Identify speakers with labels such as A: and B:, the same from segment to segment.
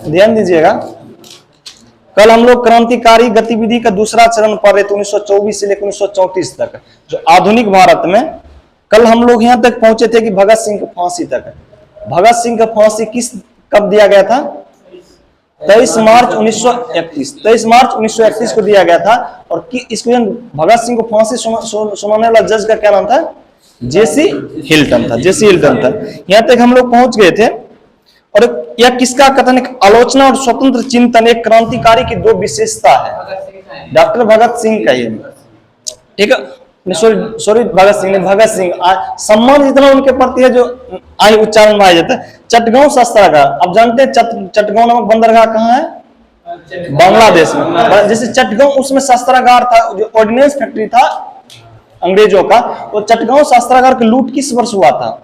A: ध्यान दीजिएगा, कल हम लोग क्रांतिकारी गतिविधि का दूसरा चरण पढ़ रहे थे 1924 से लेकर 1934 तक, जो आधुनिक भारत में। कल हम लोग यहां तक पहुंचे थे कि भगत सिंह की फांसी तक। भगत सिंह का फांसी कब दिया गया था? 23 मार्च 1931। 23 मार्च 1931 को दिया गया था। और इसको भगत सिंह को फांसी सुनाने वाला जज का क्या नाम था? जेसी हिल्टन था। जेसी हिल्टन था। यहां तक हम लोग पहुंच गए थे। और यह किसका कथन? आलोचना और स्वतंत्र चिंतन एक क्रांतिकारी की दो विशेषता है। डॉक्टर भगत सिंह का ये, ठीक है, सॉरी भगत सिंह ने, भगत सिंह सम्मान जितना उनके प्रति है जो आई उच्चारण में आ जाता है। चटगांव शस्त्रागार, अब जानते हैं चटगांव नामक बंदरगाह कहाँ है? बांग्लादेश में। जैसे चटगांव, उसमें शस्त्रागार था, जो ऑर्डिनेंस फैक्ट्री था अंग्रेजों का। वो चटगांव शस्त्रागार की लूट किस वर्ष हुआ था?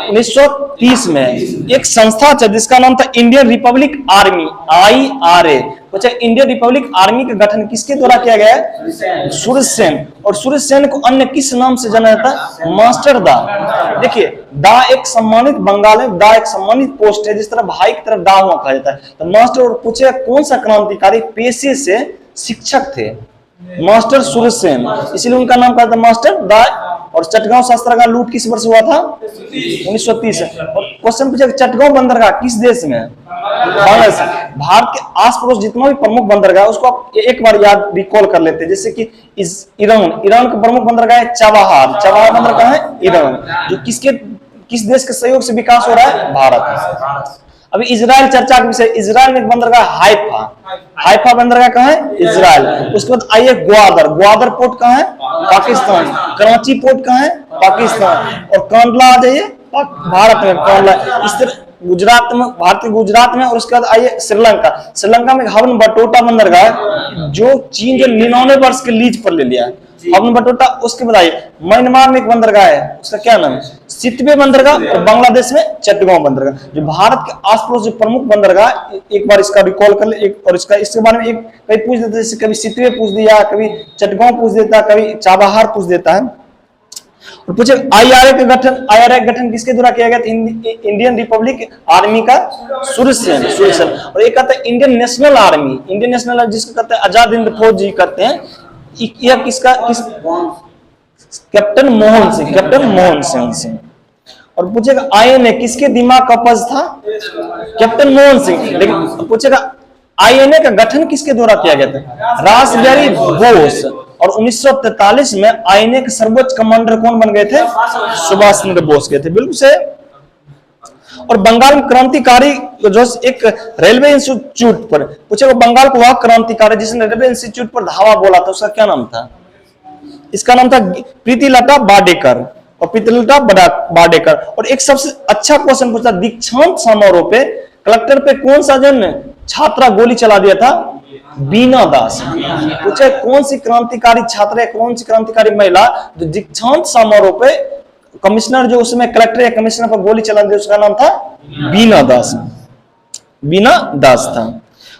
A: 1930 में। एक संस्था था जिसका नाम था इंडियन रिपब्लिक आर्मी, IRA। अच्छा, इंडियन रिपब्लिक आर्मी का गठन किसके द्वारा किया गया है? सूरज सेन। और सूरज सेन को अन्य किस नाम से जाना जाता है? मास्टर दा। देखिए, दा एक सम्मानित, बंगाल में दा एक सम्मानित पोस्ट है, जिस तरह भाई की तरफ दा हुआ कहा जाता है। तो मास्टर, और पूछे कौन सा क्रांतिकारी पेशे से शिक्षक थे? मास्टर सूरज सेन, इसीलिए उनका नाम कहा था मास्टर दा। और चटगांव शस्त्रागार लूट किस वर्ष हुआ था? 1930। और क्वेश्चन पूछा, चटगांव बंदरगाह किस देश में? बांग्लादेश। भारत के आस पड़ोस जितना भी प्रमुख बंदरगाह है उसको आप एक बार याद रिकॉल कर लेते हैं। जैसे कि ईरान का प्रमुख बंदरगाह है चबाहार बंदरगाह है ईरान, जो किस देश के सहयोग से विकास हो रहा है? भारत। अभी इजराइल चर्चा का विषय। इजराइल में एक बंदरगाह हाइफा बंदरगाह कहाँ है? इजराइल। उसके बाद आइए ग्वादर पोर्ट कहाँ है? पाकिस्तान। कराची पोर्ट कहाँ है? पाकिस्तान। और कांडला आ जाइए, भारत में कांडला। इस तरह गुजरात में, भारत के गुजरात में। और उसके बाद आइए श्रीलंका में हवन बटोटा बंदरगाह, जो चीन जो 99 वर्ष के लीज पर ले लिया है, हवन बटोटा। उसके बाद आइए म्यांमार में एक बंदरगाह है, उसका क्या नाम है? सितवे बंदरगाह। और बांग्लादेश में चटगांव बंदरगाह। जो भारत के आस पड़ोस जो प्रमुख बंदरगाह, एक बार इसका रिकॉल कर ले। और इसके बारे में एक कभी पूछ देता है, जैसे कभी सितवे पूछ दिया, कभी चटगांव पूछ देता, कभी चाबहार पूछ देता है। और पूछे IRA का गठन किसके द्वारा किया गया था? इंडियन रिपब्लिक आर्मी का सूरज सेन। और एक कहते हैं इंडियन नेशनल आर्मी, जिसको कहते हैं आजाद हिंद फौज जी कहते हैं। यह किसका? कैप्टन मोहन सिंह। और पूछेगा INA किसके दिमाग का उपज था? कैप्टन मोहन सिंह। लेकिन पूछेगा INA का गठन किसके द्वारा किया गया था? रासबिहारी बोस। और 1943 में INA के सर्वोच्च कमांडर कौन बन गए थे? सुभाष चंद्र बोस गए थे। बिल्कुल से। और बंगाल में क्रांतिकारी जो एक रेलवे इंस्टीट्यूट पर पूछे, बंगाल को वह क्रांतिकारी जिसने रेलवे इंस्टीट्यूट पर धावा बोला था, उसका क्या नाम था? इसका नाम था प्रीतिलता बाडेकर। और एक सबसे अच्छा क्वेश्चन पूछा, दीक्षांत समारोह पे कलेक्टर पे कौन सा जन छात्रा गोली चला दिया था? बीना दास। पूछे कौन सी क्रांतिकारी छात्रा, कौन सी क्रांतिकारी महिला जो दीक्षांत समारोह पे कमिश्नर, जो उसमें कलेक्टर या कमिश्नर पर गोली चला दिया, उसका नाम था बीना दास था।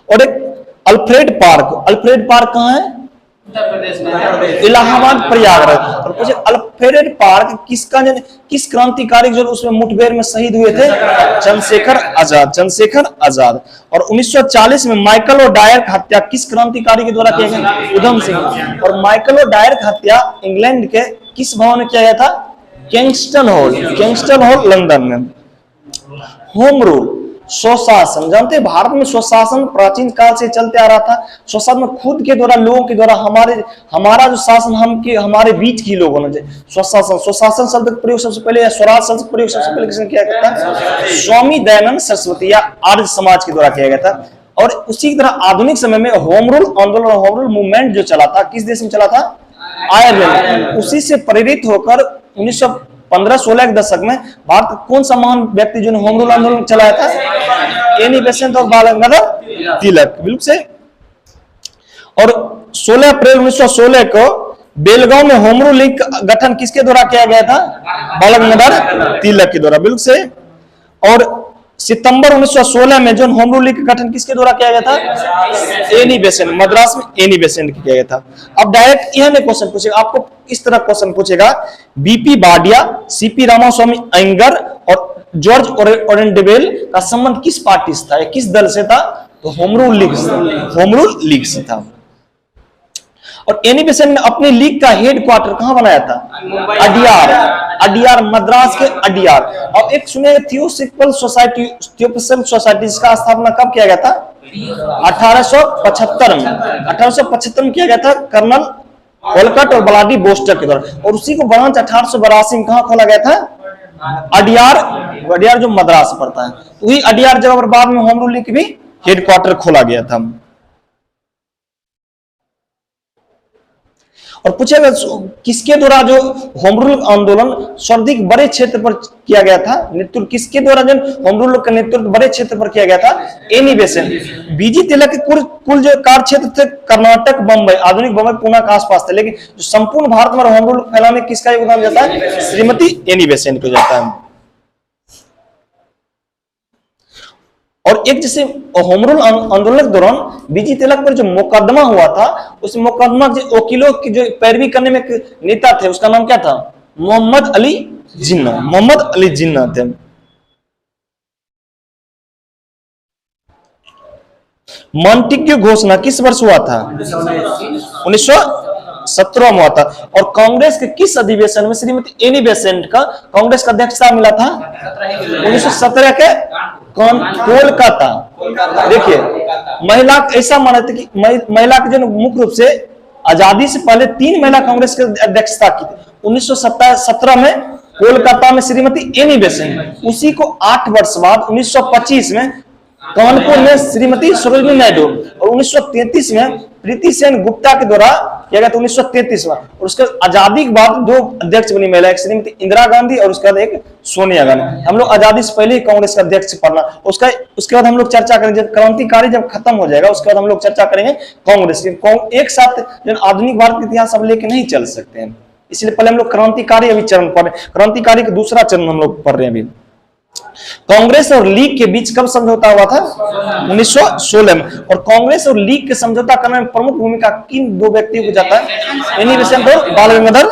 A: और एक अल्फ्रेड पार्क कहाँ है? उत्तर प्रदेश में, इलाहाबाद प्रयागराज। और पूछे अल्फ्रेड पार्क किस क्रांतिकारी जो उसमें मुठभेड़ में शहीद हुए थे? चंद्रशेखर आजाद। और 1940 में माइकल और डायर की हत्या किस क्रांतिकारी के द्वारा किया गया? उधम सिंह। और माइकल और डायर की हत्या इंग्लैंड के किस भवन में किया गया था? किंगस्टन हॉल लंदन में। होम रूल, स्वशासन, जानते हैं भारत में स्वशासन प्राचीन काल से चलते आ रहा था। स्वशासन में खुद के द्वारा, लोगों के द्वारा हमारा जो शासन हमारे बीच की लोग होना चाहिए। स्वशासन शब्द का प्रयोग सबसे पहले, या स्वराज शब्द का प्रयोग सबसे पहले किसने किया गया था? स्वामी दयानंद सरस्वती या आर्य समाज के द्वारा किया गया था। और उसी की तरह आधुनिक समय में होम रूल आंदोलन, होम रूल मूवमेंट जो चला था, किस देश में चला था? आयरलैंड। उसी से प्रेरित होकर 1915-16 के दशक में भारत कौन सा महान व्यक्ति जो होम रूल आंदोलन चलाया था? एनी बेसेंट और बाल गंगाधर तिलक। बिल्कुल से। और 16 अप्रैल 1916 को बेलगांव में होम रूल लीग का गठन किसके द्वारा किया गया था? बाल गंगाधर तिलक के द्वारा। बिल्कुल से। और सितंबर 1916 में जो होम रूल लीग का गठन किसके द्वारा किया गया था? एनी बेसेंट, मद्रास में एनी बेसेंट किया गया था। अब डायरेक्ट यह क्वेश्चन पूछेगा आपको, इस तरह क्वेश्चन पूछेगा, बीपी बाडिया, सीपी रामास्वामी अयंगर और जॉर्ज ओरेंडेवेल का संबंध किस पार्टी से था, किस दल से था? तो होम रूल लीग से था। और एनी बेसेंट ने अपनी लीग का हेडक्वार्टर कहां बनाया था? अडियार, मद्रास के अडियार। और एक सुनिए थियोसॉफिकल सोसाइटी जिसका स्थापना कब किया गया था? 1875 में। 1875 में किया गया था कर्नल ओलकट और ब्लाडी बोस्टर के द्वारा। और उसी को ब्रांच 1882 में कहां खोला गया था? अडियार जो मद्रास पड़ता है, तो वही अडियार जगह पर बाद में होम रूल लीग भी हेडक्वार्टर खोला गया था। और पूछेगा किसके द्वारा जो होम रूल आंदोलन सर्वाधिक बड़े क्षेत्र पर किया गया था? नेतृत्व किसके द्वारा जो होम रूल का नेतृत्व बड़े क्षेत्र पर किया गया था? Annie Besant. बीजी तिलक के कुल जो कार्य क्षेत्र थे कर्नाटक, बंबई, आधुनिक बंबई, पुणे के आसपास थे, लेकिन जो संपूर्ण भारत में होम रूल फैलाने किसका योगदान जाता है? श्रीमती एनी बेसेंट को जाता है। और एक जैसे होम रूल आंदोलन के दौरान बीजी तिलक पर जो मुकदमा हुआ था, उस मुकदमा के वकीलों की जो पैरवी करने में एक नेता थे, उसका नाम क्या था? मोहम्मद अली जिन्ना थे। मॉन्टेग्यू घोषणा किस वर्ष हुआ था? 1917 में हुआ था। और कांग्रेस के किस अधिवेशन में श्रीमती एनी बेसेंट का कांग्रेस का अध्यक्षता मिला था? 1917 के कोलकाता। देखिए, महिला ऐसा माना था कि महिला के जो मुख्य रूप से आजादी से पहले 3 महिला कांग्रेस की अध्यक्षता की थी। 1917 में कोलकाता में श्रीमती एनी बेसेंट, उसी को 8 वर्ष बाद 1925 में कानपुर में श्रीमती सरोजिनी नायडू, और 1933 में प्रीति सेन गुप्ता के द्वारा किया गया था 1933 में। और उसके आजादी के बाद 2 अध्यक्ष बनी महिला, एक श्रीमती इंदिरा गांधी और उसके बाद एक सोनिया गांधी। हम लोग आजादी से पहले ही कांग्रेस का अध्यक्ष पढ़ना, उसके बाद हम लोग चर्चा करेंगे क्रांतिकारी जब खत्म हो जाएगा, उसके बाद हम लोग चर्चा करेंगे कांग्रेस की। एक साथ आधुनिक भारत का इतिहास अब लेके नहीं चल सकते हैं, इसलिए पहले हम लोग क्रांतिकारी अभी चरण पढ़ रहे हैं। क्रांतिकारी का दूसरा चरण हम लोग पढ़ रहे हैं अभी। कांग्रेस और लीग के बीच कब समझौता हुआ था? 1916 में। और कांग्रेस और लीग के समझौता करने में प्रमुख भूमिका किन 2 व्यक्तियों को जाता है? एनी बेसेंट और बाल गंगाधर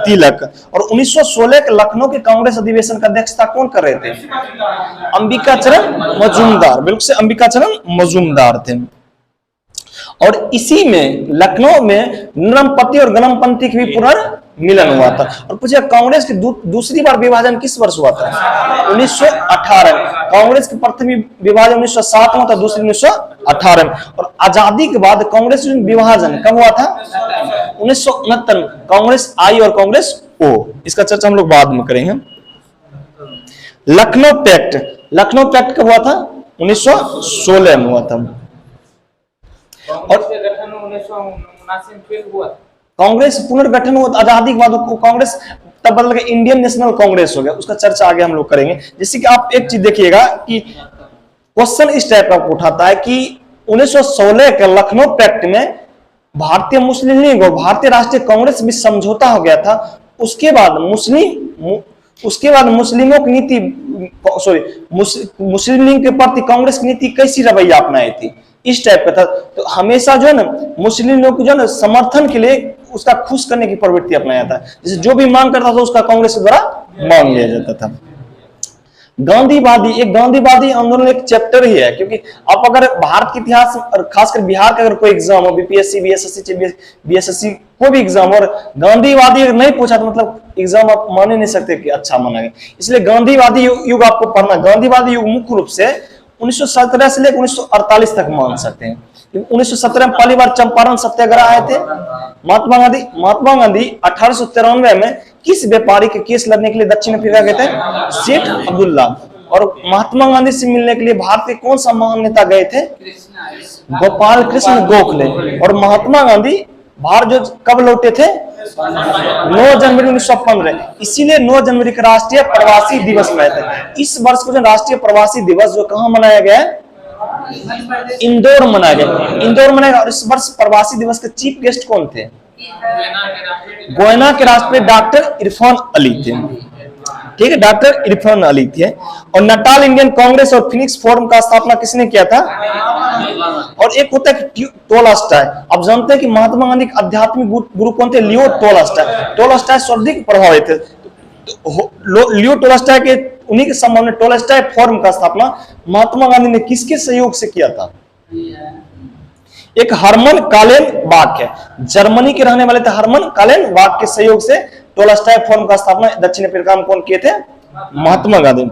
A: तिलक। और 1916 के लखनऊ के कांग्रेस अधिवेशन का अध्यक्षता कौन कर रहे थे? अंबिका चरण मजूमदार, बिल्कुल से अंबिका चरण मजूमदार थे। और इसी में लखनऊ में नरमपंथी और गणमपंथी के भी पुनर्मिलन हुआ था। और पूछे कांग्रेस की दूसरी बार विभाजन किस वर्ष हुआ था? 1918 में। कांग्रेस की प्रथम विभाजन 1907 में था, दूसरी 1918 में। और आजादी के बाद कांग्रेस विभाजन कब हुआ था? 1969 में। कांग्रेस आई और कांग्रेस ओ, इसका चर्चा हम लोग बाद में करेंगे। लखनऊ पैक्ट कब हुआ था? 1916 में हुआ था। और कांग्रेस पुनर्गठन हुआ आजादी के बाद, कांग्रेस तब बदल गया इंडियन नेशनल कांग्रेस हो गया, उसका चर्चा आगे हम लोग करेंगे। जैसे कि आप एक चीज देखिएगा कि क्वेश्चन इस टाइप का उठाता है कि 1916 के लखनऊ पैक्ट में भारतीय मुस्लिम लीग और भारतीय राष्ट्रीय कांग्रेस भी समझौता हो गया था। उसके बाद मुस्लिमों की नीति, मुस्लिम लीग के प्रति कांग्रेस की नीति कैसी रवैया अपनाई थी, इस टाइप का था। तो हमेशा जो है ना मुस्लिम लोग को जो है ना समर्थन के लिए उसका खुश करने की प्रवृत्ति अपनाया था। जैसे जो भी मांग करता था उसका कांग्रेस के द्वारा मान लिया जाता था। गांधीवादी आंदोलन एक चैप्टर ही है, क्योंकि आप अगर भारत के इतिहास और खासकर बिहार का अगर कोई एग्जाम हो, बीपीएससी, बीएसएससी कोई भी एग्जाम, और गांधीवादी अगर नहीं पूछा तो मतलब एग्जाम आप मान ही नहीं सकते कि अच्छा माना गया। इसलिए गांधीवादी युग आपको पढ़ना। गांधीवादी युग मुख्य रूप से 1917 से लेकर 1948 तक मान सकते हैं। 1917 में पहली बार चंपारण सत्याग्रह आए थे। महात्मा गांधी 1893 में किस व्यापारी के केस लड़ने के लिए दक्षिण अफ्रीका गए थे? शेख अब्दुल्ला। और महात्मा गांधी से मिलने के लिए भारत के कौन सा महान नेता गए थे? गोपाल कृष्ण गोखले। और महात्मा गांधी भारत जो कब लौटे थे? 9 जनवरी 1915। इसीलिए 9 जनवरी का राष्ट्रीय प्रवासी दिवस मनाते हैं। इस वर्ष को जो राष्ट्रीय प्रवासी दिवस जो कहां मनाया गया है? इंदौर मनाया गया। और इस वर्ष प्रवासी दिवस के चीफ गेस्ट कौन थे? गोयना के राष्ट्रपति डॉक्टर इरफान अली थे। ठीक है, डॉक्टर इरफान अली थे। और नटाल इंडियन कांग्रेस और फिनिक्स फोरम का स्थापना किसने किया था? और एक होता है टोलस्टॉय। आप जानते हैं कि महात्मा गांधी के आध्यात्मिक गुरु कौन थे? लियो टोलस्टॉय। टोलस्टॉय सर्वाधिक प्रभावित थे। लियो टोलस्टॉय के उन्हीं के संबंध में टोलस्टॉय फोरम का स्थापना महात्मा गांधी ने किसके सहयोग से किया था? एक हरमन कालेन बाग है, जर्मनी के रहने वाले थे हरमन कालेन बाग के सहयोग से टोलस्टॉय फोरम का स्थापना दक्षिण अफ्रीका में कौन किए थे? महात्मा गांधी।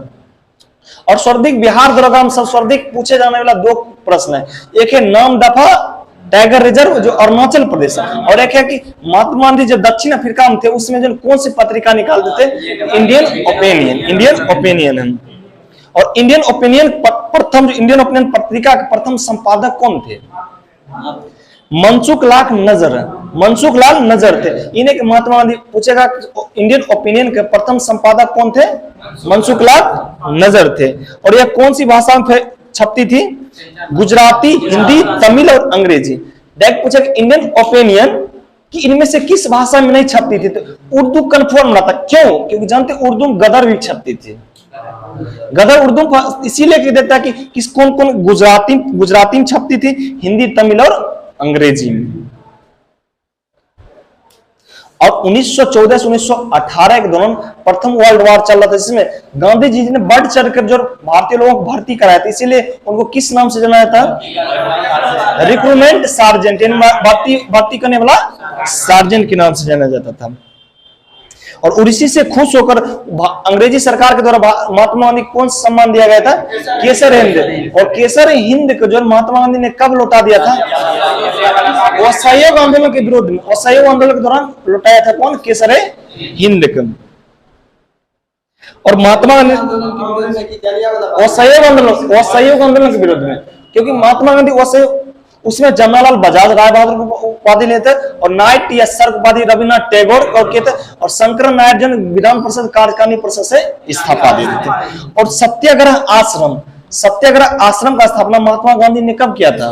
A: और सर्वाधिक बिहार दरोगा में सर्वाधिक पूछे जाने वाला दो प्रश्न है, एक है नाम दफा टाइगर रिजर्व जो अरुणाचल प्रदेश है, और एक है कि महात्मा गांधी जब दक्षिण अफ्रीका में थे उसमें जो कौन सी पत्रिका निकालते थे? Indian opinion. इंडियन ओपिनियन है। और इंडियन ओपिनियन प्रथम जो इंडियन ओपिनियन पत्रिका के प्रथम संपादक कौन थे? मनसुख लाल नजर। मनसुख लाल नजर थे। इन्हें महात्मा गांधी पूछेगा इंडियन ओपिनियन के प्रथम संपादक कौन थे? मनसुख लाल नजर थे। और यह कौन सी भाषा में छपती थी? गुजराती, हिंदी, तमिल और अंग्रेजी। डायरेक्ट पूछा कि इंडियन ओपिनियन कि इनमें से किस भाषा में नहीं छपती थी? तो उर्दू कंफर्म रहता। क्यों? क्योंकि जानते उर्दू में गदर भी छपती थी। गदर उर्दू इसीलिए कह देता है कि किस कौन कौन गुजराती में छपती थी, हिंदी, तमिल और अंग्रेजी में। और 1914 से 1918 के दौरान प्रथम वर्ल्ड वॉर चल रहा था, जिसमें गांधी जी ने बढ़ चढ़कर जो भारतीय लोगों को भर्ती कराया था, इसीलिए उनको किस नाम से जाना जाता है? रिक्रूटमेंट सार्जेंट, भर्ती करने वाला सार्जेंट के नाम से जाना जाता था। और उड़ीसी से खुश होकर अंग्रेजी सरकार के द्वारा महात्मा गांधी को कौन सा सम्मान दिया गया था? केसर हिंद। और केसर हिंद को जो महात्मा गांधी ने कब लौटा दिया था? असहयोग आंदोलन के विरोध में, असहयोग आंदोलन के दौरान लौटाया था। कौन? केसर हिंद को। और महात्मा गांधी असहयोग आंदोलन के विरोध में, क्योंकि महात्मा गांधी उसमें जमनालाल बजाज राय बहादुर को उपाधि लेते और नाइट या सर्क उपाधि रविन्द्रनाथ टैगोर को कहते, और शंकर नारायण जन विधान परिषद कार्यकारिणी परिषद से इस्तीफा दे देते। और सत्याग्रह आश्रम का स्थापना महात्मा गांधी ने कब किया था?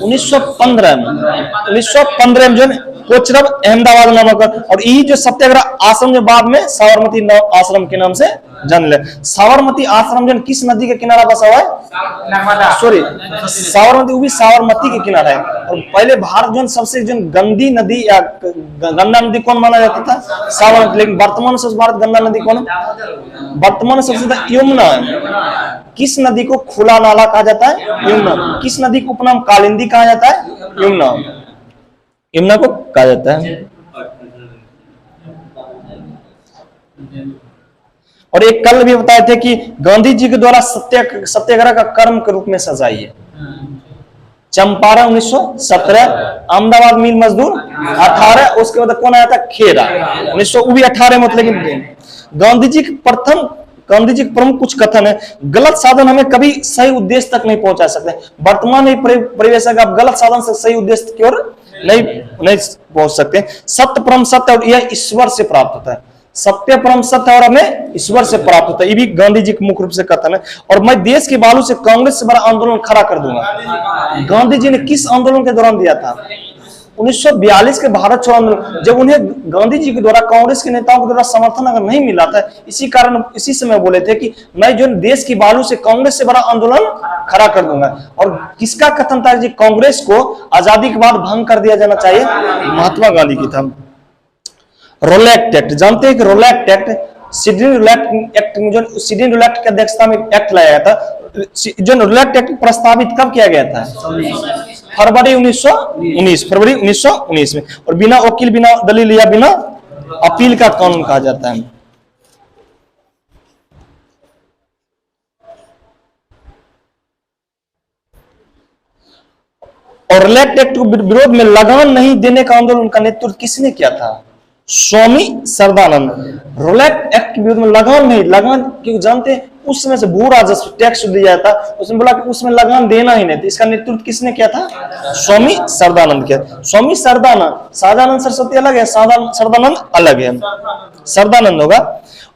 A: 1915 में। 1915 में जो कोचरब अहमदाबाद नामक, और यही जो सत्याग्रह आश्रम जो बाद में साबरमती आश्रम के नाम से जान ले। साबरमती आश्रम जो किस नदी के किनारा बसा हुआ है? सॉरी, साबरमती, वो भी साबरमती के किनारा है। और पहले भारत जो सबसे जो गंदी नदी या गंदा नदी कौन माना जाता था? साबरमती। लेकिन वर्तमान सबसे भारत गंदा नदी कौन है? वर्तमान सबसे ज्यादा यमुना है। किस नदी को खुला नाला कहा जाता है? यमुना। किस नदी को उपनाम कालिंदी कहा जाता है? यमुना। यमुना को कहा जाता है। और एक कल भी बताए थे कि गांधी जी के द्वारा सत्याग्रह का कर्म के रूप में सजाई है। चंपारण 1917, अहमदाबाद मिल मजदूर 18, उसके बाद कौन आया था? खेरा 1918 में। लेकिन गांधी जी के प्रमुख कुछ कथन है। गलत साधन हमें कभी सही उद्देश्य तक नहीं पहुंचा सकते। वर्तमान में परिवेश है, आप गलत साधन से सही उद्देश्य की ओर नहीं पहुंच सकते। सत्य परम सत्य, और यह ईश्वर से प्राप्त होता है। सत्य परम सत्य और हमें ईश्वर से प्राप्त होता है। ये भी गांधी जी के मुख्य रूप से कथन है। और मैं देश के बालू से कांग्रेस से बड़ा आंदोलन खड़ा कर दूंगा। गांधी जी ने किस आंदोलन के दौरान दिया था? 1942 के भारत छोड़ो आंदोलन, जब उन्हें गांधी जी के द्वारा कांग्रेस के नेताओं के द्वारा समर्थन अगर नहीं मिला था, इसी समय बोले थे कि मैं जो देश की बालू से कांग्रेस से बड़ा आंदोलन खड़ा कर दूंगा। और किसका कथन था जी? कांग्रेस को आजादी के बाद भंग कर दिया जाना चाहिए, महात्मा गांधी की था। रोलैक्ट एक्ट, जानते हैं कि रोलैक्ट एक्ट सिडनी रोलैक्ट एक्ट जो सिडनी रोलैक्ट की अध्यक्षता में एक्ट लाया गया था। जो रोलैक्ट एक्ट प्रस्तावित कब किया गया था? फरवरी 1919 में। और बिना वकील, बिना दलील या बिना अपील का कानून कहा जाता है। और रोलैक्ट एक्ट के विरोध में लगान नहीं देने का आंदोलन का नेतृत्व किसने किया था? स्वामी सरदानंद। रोलैक्ट एक्ट के विरोध में लगान क्योंकि जानते हैं उस समय से भू राजस्व टैक्स दिया जाता, उसने बोला कि उसमें लगान देना ही नहीं था। इसका नेतृत्व किसने किया था? स्वामी सरदानंद किया। स्वामी सरदानंद, सदानंद सरस्वती अलग है, सरदानंद अलग है, सरदानंद होगा।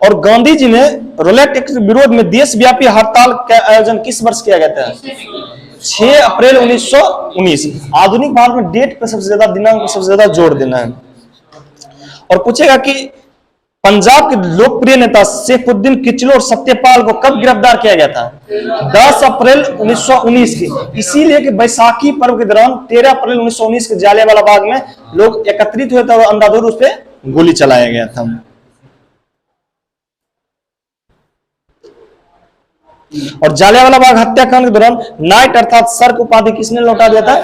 A: और गांधी जी ने रोलैक्ट एक्ट के विरोध में देशव्यापी हड़ताल का आयोजन किस वर्ष किया गया था? 6 अप्रैल 1919। आधुनिक भारत में डेट पर सबसे ज्यादा, दिनांक पर सबसे ज्यादा जोर देना है। और पूछेगा कि पंजाब के लोकप्रिय नेता सैफुद्दीन किचलू और सत्यपाल को कब गिरफ्तार किया गया था? 10 अप्रैल 1919 की। इसीलिए कि बैसाखी पर्व के दौरान 13 अप्रैल 1919 के जलियांवाला बाग में लोग एकत्रित हुए थे और अंधाधुंध उस पर गोली चलाया गया था। और जालियांवाला बाग हत्याकांड के दौरान नाइट अर्थात सर की उपाधि किसने लौटा दिया था?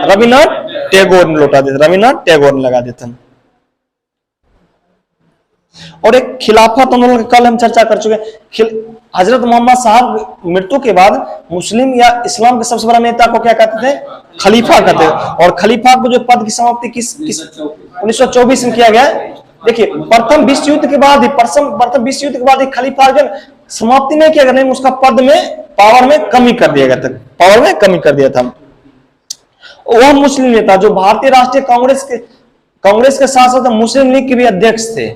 A: रविन्द्रनाथ टैगोर ने लौटा दिया था, रविन्द्रनाथ टैगोर ने लगा दिया था। और एक खिलाफत आंदोलन की कल हम चर्चा कर चुके हैं। हजरत मोहम्मद साहब मृत्यु के बाद मुस्लिम या इस्लाम के सबसे बड़ा नेता को क्या कहते थे? खलीफा कहते थे। और खलीफा को जो पद की समाप्ति किस 1924 में किया गया? देखिए, प्रथम विश्व युद्ध के बाद ही प्रथम विश्व युद्ध के बाद ही खलीफा जो समाप्ति नहीं किया गया, नहीं उसका पद में पावर में कमी कर दिया गया था, पावर में कमी कर दिया था। वह मुस्लिम नेता जो भारतीय राष्ट्रीय कांग्रेस के साथ साथ मुस्लिम लीग के भी अध्यक्ष थे,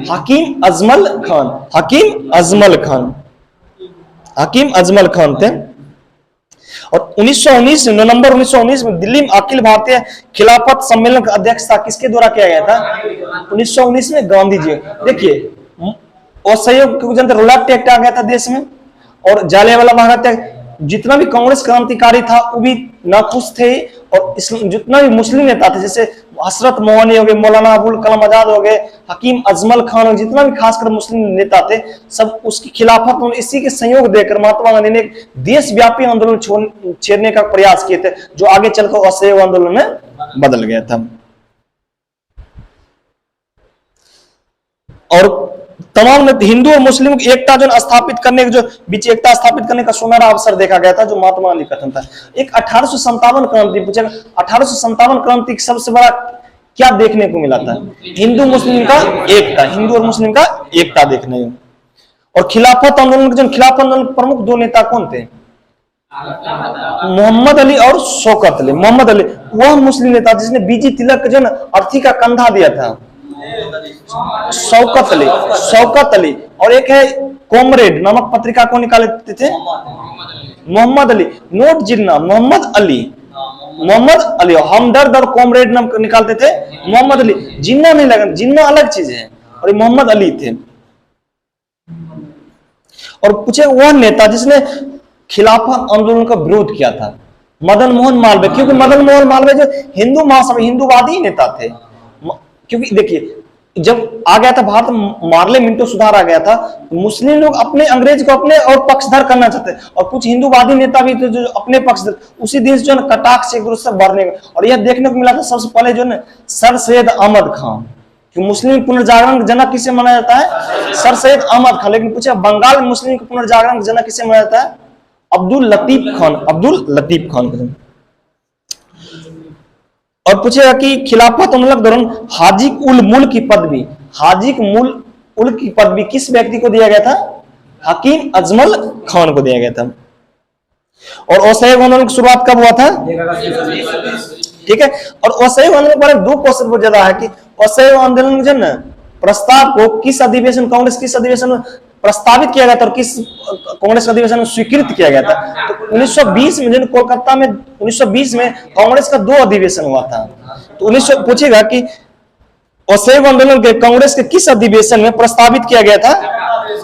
A: हकीम अजमल खान। हकीम अजमल खान थे। और 1919 नवंबर 1919 में दिल्ली में अखिल भारतीय खिलाफत सम्मेलन का अध्यक्ष था किसके द्वारा किया गया था? 1919 में गांधी जी। देखिए, और सहयोग जनता रोलाट एक्ट आ गया था देश में, और जालियांवाला बाग हत्याकांड। जितना भी कांग्रेस क्रांतिकारी था वो भी नाखुश थे, और जितना भी मुस्लिम नेता थे जैसे हसरत मोहनी हो गए, मौलाना अबुल कलाम आजाद हो गए, हकीम अजमल खान हो, जितना भी खासकर मुस्लिम नेता थे सब उसकी खिलाफत में इसी के सहयोग देकर महात्मा गांधी ने देशव्यापी आंदोलन छेड़ने का प्रयास किए थे, जो आगे चलकर असहयोग आंदोलन में बदल गया था। और तमाम हिंदू और मुस्लिम की एकता जो स्थापित करने जो बीच एकता स्थापित करने का सुनहरा अवसर देखा गया था, जो महात्मा गांधी कथन था। एक 1857 क्रांति पूछेगा, 1857 क्रांति सबसे बड़ा क्या देखने को मिला था? हिंदू मुस्लिम का एकता, हिंदू और मुस्लिम का एकता देखने को। और खिलाफत आंदोलन के जो खिलाफत आंदोलन प्रमुख दो नेता कौन थे? मोहम्मद अली और शौकत अली। मोहम्मद अली वह मुस्लिम नेता जिसने बीजी तिलक जो अर्थी का कंधा दिया था। शौकत अली और एक है कॉमरेड नामक पत्रिका को निकालते थे मोहम्मद अली। नोट जिन्ना मोहम्मद अली हमदर्द और कॉमरेड नाम निकालते थे मोहम्मद अली। जिन्ना नहीं लगा, जिन्ना अलग चीज है, और ये मोहम्मद अली थे। और पूछे वह नेता जिसने खिलाफत आंदोलन का विरोध किया था? मदन मोहन मालवीय। क्योंकि मदन मोहन मालवीय जो हिंदू महासभा हिंदूवादी नेता थे। क्योंकि देखिए, जब आ गया था भारत मार्ले मिंटो सुधार आ गया था, मुस्लिम लोग अपने अंग्रेज को अपने और पक्षधर करना चाहते, और कुछ हिंदूवादी नेता भी थे जो अपने पक्षधर। उसी दिन जो है कटाक्ष एक दूसरे से बढ़ने, और यह देखने को मिला था सबसे पहले जो है सर सैयद अहमद खान। कि मुस्लिम पुनर्जागरण जनक किसे माना जाता है? सर सैयद अहमद खान। लेकिन पूछे बंगाल में मुस्लिम पुनर्जागरण जनक किसे माना जाता है? अब्दुल लतीफ खान। और पूछेगा कि खिलाफत आंदोलन के दौरान हाजी उल मुल्क की पदवी किस व्यक्ति को दिया गया था? हकीम अजमल खान को दिया गया था। और असहयोग आंदोलन की शुरुआत कब हुआ था? ठीक है। और असहयोग आंदोलन के बारे में दो क्वेश्चन बहुत ज्यादा है कि असहयोग आंदोलन जो है प्रस्ताव को किस अधिवेशन, कांग्रेस किस अधिवेशन में प्रस्तावित किया गया था और किस कांग्रेस अधिवेशन में स्वीकृत किया गया था? तो 1920 में जो कोलकाता में 1920 में कांग्रेस का 2 अधिवेशन हुआ था। तो 1900 पूछेगा कि असहयोग आंदोलन के कांग्रेस के किस अधिवेशन में प्रस्तावित किया गया था?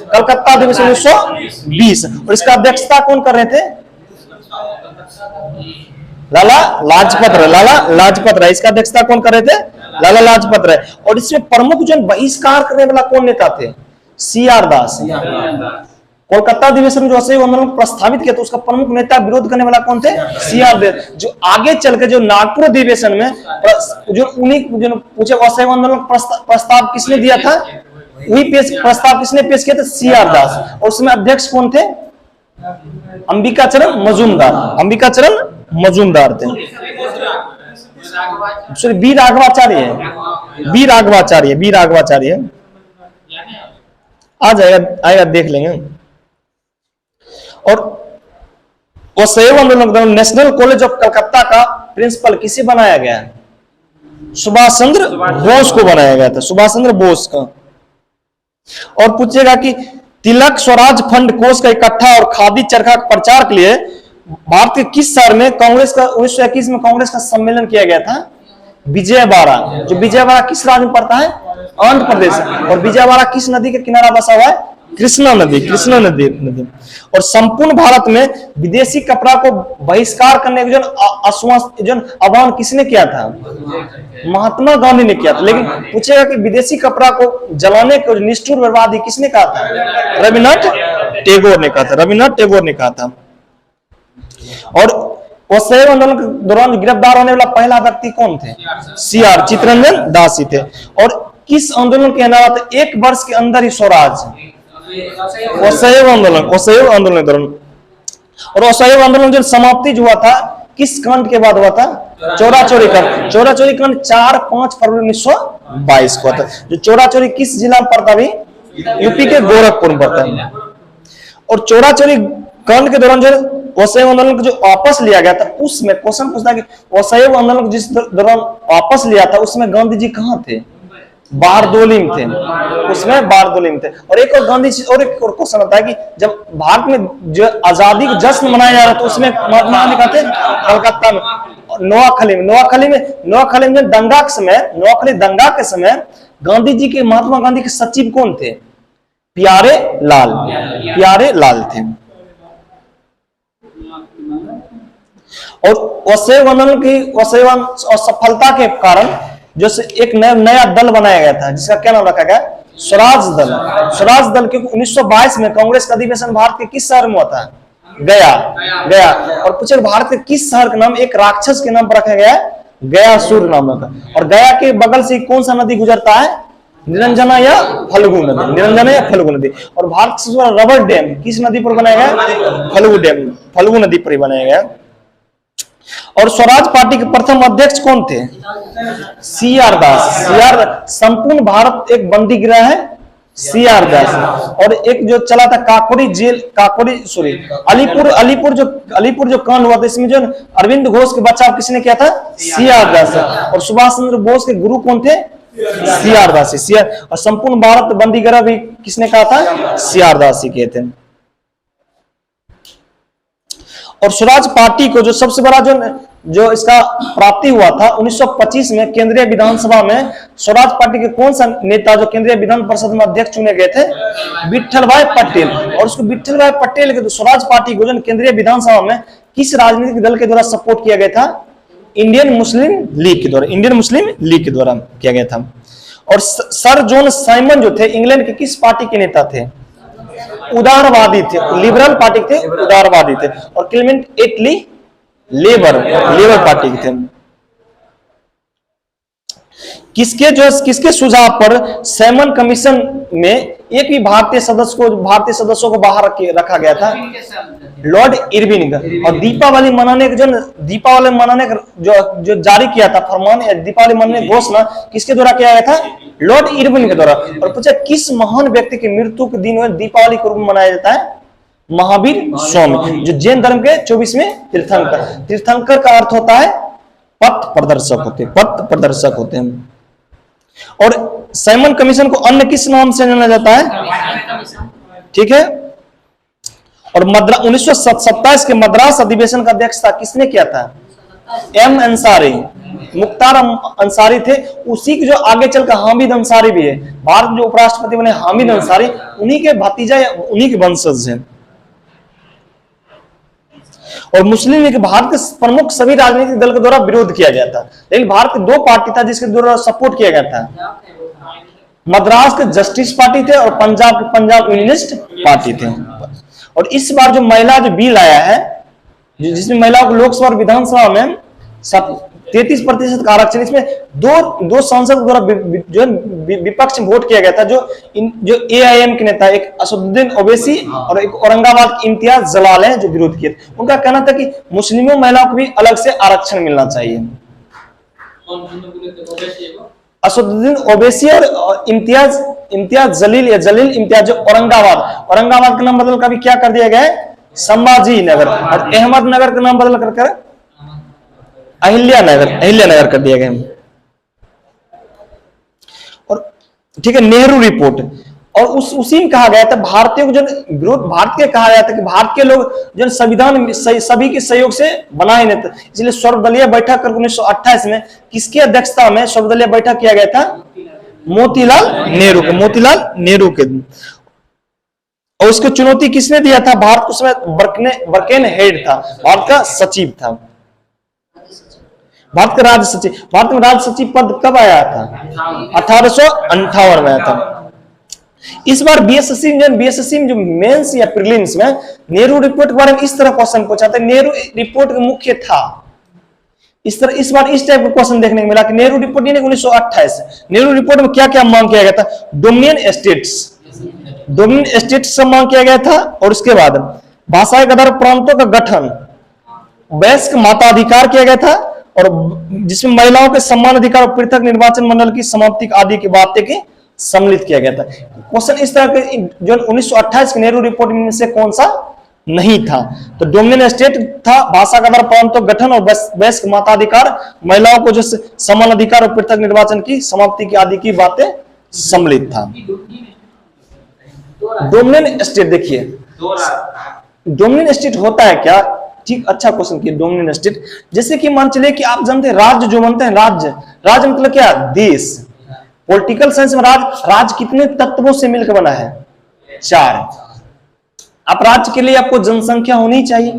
A: कलकत्ता अधिवेशन 1920। और इसका अध्यक्षता कौन कर रहे थे? लाला लाजपत राय। इसका अध्यक्षता कौन कर रहे थे? लाला लाजपत राय। और इसमें प्रमुख जो बहिष्कार करने वाला कौन नेता थे? CR दास। कोलकाता अधिवेशन जो असहयोग आंदोलन प्रस्तावित किया तो उसका प्रमुख नेता विरोध करने वाला कौन थे? CR दास। जो आगे चलकर जो नागपुर अधिवेशन में जो उन्हीं जो पूछे असहयोग आंदोलन प्रस्ताव किसने दिया था? वही प्रस्ताव किसने पेश किया था? CR दास। और उसमें अध्यक्ष कौन थे? अंबिका चरण मजूमदार थे। बी राघवाचार्य आ आएगा देख लेंगे। और असहयोग आंदोलन नेशनल कॉलेज ऑफ कलकत्ता का प्रिंसिपल किसे बनाया गया? सुभाष चंद्र बोस को बनाया गया था, सुभाष चंद्र बोस का। और पूछेगा कि तिलक स्वराज फंड कोष का इकट्ठा और खादी चरखा प्रचार के लिए भारत के किस शहर में कांग्रेस का 1921 में कांग्रेस का सम्मेलन किया गया था? विजयवाड़ा। जो विजयवाड़ा किस राज्य में पड़ता है? आंध्र प्रदेश। और विजयवाड़ा किस नदी के किनारा बसा हुआ है? कृष्णा नदी। और संपूर्ण भारत में विदेशी कपड़ा को बहिष्कार करने का जो आह्वान किसने किया था? महात्मा गांधी ने किया था। लेकिन पूछेगा कि विदेशी कपड़ा को जलाने को निष्ठुर बर्बादी किसने कहा था? टैगोर ने कहा था, रविन्द्रनाथ टैगोर ने कहा था। और असहयोग आंदोलन के दौरान गिरफ्तार होने वाला पहला व्यक्ति कौन थे? CR चित्तरंजन दास जी थे। और किस आंदोलन के अलावा था 1 वर्ष के अंदर ही स्वराज? असहयोग आंदोलन के दौरान। और असहयोग आंदोलन जो समाप्ति हुआ था किस कांड के बाद हुआ था? चोरा चोरी कांड। चोरा चोरी कांड 4-5 फरवरी 1922 को था। जो चोरा चोरी किस जिला में पड़ता? भी यूपी के गोरखपुर में पड़ता है। और चोरा चोरी कांड के दौरान जो असहयोग आंदोलन को जो वापस लिया गया था, उसमें क्वेश्चन पूछता है कि असहयोग आंदोलन को जिस दौरान वापस लिया था उसमें गांधी जी कहाँ थे? बारदोली में थे, उसमें बारदोली में थे। और एक और गांधी जी और एक और क्वेश्चन आता है कि जब भारत में जो आजादी का जश्न मनाया जा रहा था उसमें महात्मा गांधी कहाँ थे? कलकत्ता में। नोआखली में दंगा के समय, नोआखली दंगा के समय गांधी जी के, महात्मा गांधी के सचिव कौन थे? प्यारे लाल थे। और असहयोग आंदोलन की असफलता के कारण जो एक नया दल बनाया गया था जिसका क्या नाम रखा गया? स्वराज दल। स्वराज दल क्योंकि 1922 में कांग्रेस का अधिवेशन भारत के किस शहर में हुआ था? गया। और पूछे भारत के किस शहर का नाम एक राक्षस के नाम पर रखा गया? गयासुर नाम रखा। और गया के बगल से कौन सा नदी गुजरता है? निरंजना या फल्गु नदी। और भारत से रबर डैम किस नदी पर बनाया गया? फल्गु नदी पर बनाया गया। और स्वराज पार्टी के प्रथम अध्यक्ष कौन थे? CR दास। संपूर्ण भारत एक बंदी गृह है, CR दास। और एक जो चला था अलीपुर जो कांड हुआ था इसमें जो अरविंद घोष के बचाव किसने किया था? CR दास। और सुभाष चंद्र बोस के गुरु कौन थे? CR दास। और संपूर्ण भारत बंदी गृह भी किसने कहा था? CR दास ही कहते हैं। और स्वराज पार्टी को जो सबसे बड़ा जो इसका प्राप्ति हुआ था 1925 में केंद्रीय विधानसभा में स्वराज पार्टी के कौन सा नेता जो केंद्रीय विधान परिषद में अध्यक्ष चुने गए थे? विट्ठल भाई पटेल। और उसको विट्ठल भाई पटेल के स्वराज पार्टी को केंद्रीय विधानसभा में किस राजनीतिक दल के द्वारा सपोर्ट किया गया था? इंडियन मुस्लिम लीग के द्वारा किया गया था। और सर जॉन साइमन जो थे इंग्लैंड के किस पार्टी के नेता थे? उदारवादी थे, लिबरल पार्टी थे, उदारवादी थे। और क्लेमेंट एटली लेबर पार्टी के थे। किसके सुझाव पर सैमन कमीशन में एक भी भारतीय सदस्यों को बाहर रखा गया था? Lord Irwin. और दीपावली मनाने का जो जारी किया था फरमान या दीपावली मनाने घोषणा किसके द्वारा किया गया था? लॉर्ड इरविन के द्वारा। और पूछा किस महान व्यक्ति के मृत्यु के दिन दीपावली के रूप में मनाया जाता है? महावीर स्वामी, जो जैन धर्म के 24वें तीर्थंकर का अर्थ होता है पथ प्रदर्शक होते हैं। और साइमन कमीशन को अन्य किस नाम से जाना जाता है? ठीक है। और 1927 के मद्रास अधिवेशन का अध्यक्षता किसने किया था? M अंसारी, मुख्तार अंसारी थे। उसी के जो आगे चलकर हामिद अंसारी भी है, भारत जो उपराष्ट्रपति बने हामिद अंसारी, उन्हीं के भतीजा या उन्हीं के वंशज हैं। और मुस्लिम लीग भारत के प्रमुख सभी राजनीतिक दल के द्वारा विरोध किया गया था, लेकिन भारत के 2 पार्टी था जिसके द्वारा सपोर्ट किया गया था। मद्रास के जस्टिस पार्टी थे और पंजाब के पंजाब यूनियनिस्ट पार्टी थे। और इस बार जो महिला जो बिल आया है जिसमें महिलाओं को लोकसभा और विधानसभा में 33% का आरक्षण, इसमें दो सांसद द्वारा जो विपक्ष में वोट किया गया था, जो AIM के नेता एक असदुद्दीन ओवैसी और एक औरंगाबाद के इम्तियाज जलाल हैं जो विरोध किए। उनका कहना था कि मुस्लिमों महिलाओं को भी अलग से आरक्षण मिलना चाहिए। असदुद्दीन ओवैसी और इम्तियाज जलील इम्तियाज जो औरंगाबाद का नाम बदल कर क्या कर दिया गया है? संभाजी नगर। और अहमदनगर का नाम बदल कर अहिल्या नगर कर दिया गया। और ठीक है, नेहरू रिपोर्ट। और उसी में कहा गया था भारतीयों को जो विरोध भारत के कहा गया था कि भारत के लोग जो संविधान सभी के सहयोग से बनाए नहीं थे, इसलिए सर्वदलीय बैठक कर 1928 में किसकी अध्यक्षता में सर्वदलीय बैठक किया गया था? मोतीलाल नेहरू के। और उसको चुनौती किसने दिया था? भारत उसमें बर्केन हेड था, भारत का सचिव था, भारत का राज्य सचिव। भारत में राज्य सचिव पद कब आया था? 1858 में आया था। इस बार बीएसएससी में जो मेंस या प्रीलिम्स में नेहरू रिपोर्ट के बारे में इस तरह क्वेश्चन पूछा था। नेहरू रिपोर्ट का मुख्य था इस तरह, इस बार इस टाइप का क्वेश्चन देखने को मिला कि नेहरू रिपोर्ट 1928, नेहरू रिपोर्ट में क्या क्या मांग किया गया था? डोमिनियन स्टेट्स से मांग किया गया था, और उसके बाद भाषा के आधार प्रांतों का गठन, वयस्क मताधिकार किया गया था, और जिसमें महिलाओं के समान अधिकार और पृथक निर्वाचन मंडल की समाप्ति आदि की बातें के सम्मिलित किया गया था। क्वेश्चन इस तरह के जो 1928 के नेहरू रिपोर्ट में से कौन सा नहीं था? तो डोमिनियन स्टेट था, भाषा का आधार प्रांतों गठन और वयस्क मताधिकार, महिलाओं को जो समान अधिकार और पृथक निर्वाचन की समाप्ति की आदि की बातें सम्मिलित था। डोमिनियन स्टेट, देखिए डोमिनियन स्टेट होता है क्या? ठीक, अच्छा क्वेश्चन किया। डोमिनियन स्टेट जैसे कि मान चले कि आप जानते हैं राज्य जो बनते हैं, राज्य मतलब क्या? देश। पॉलिटिकल साइंस में राज्य कितने तत्वों से मिलकर बना है? 4। आप राज्य के लिए आपको जनसंख्या होनी चाहिए,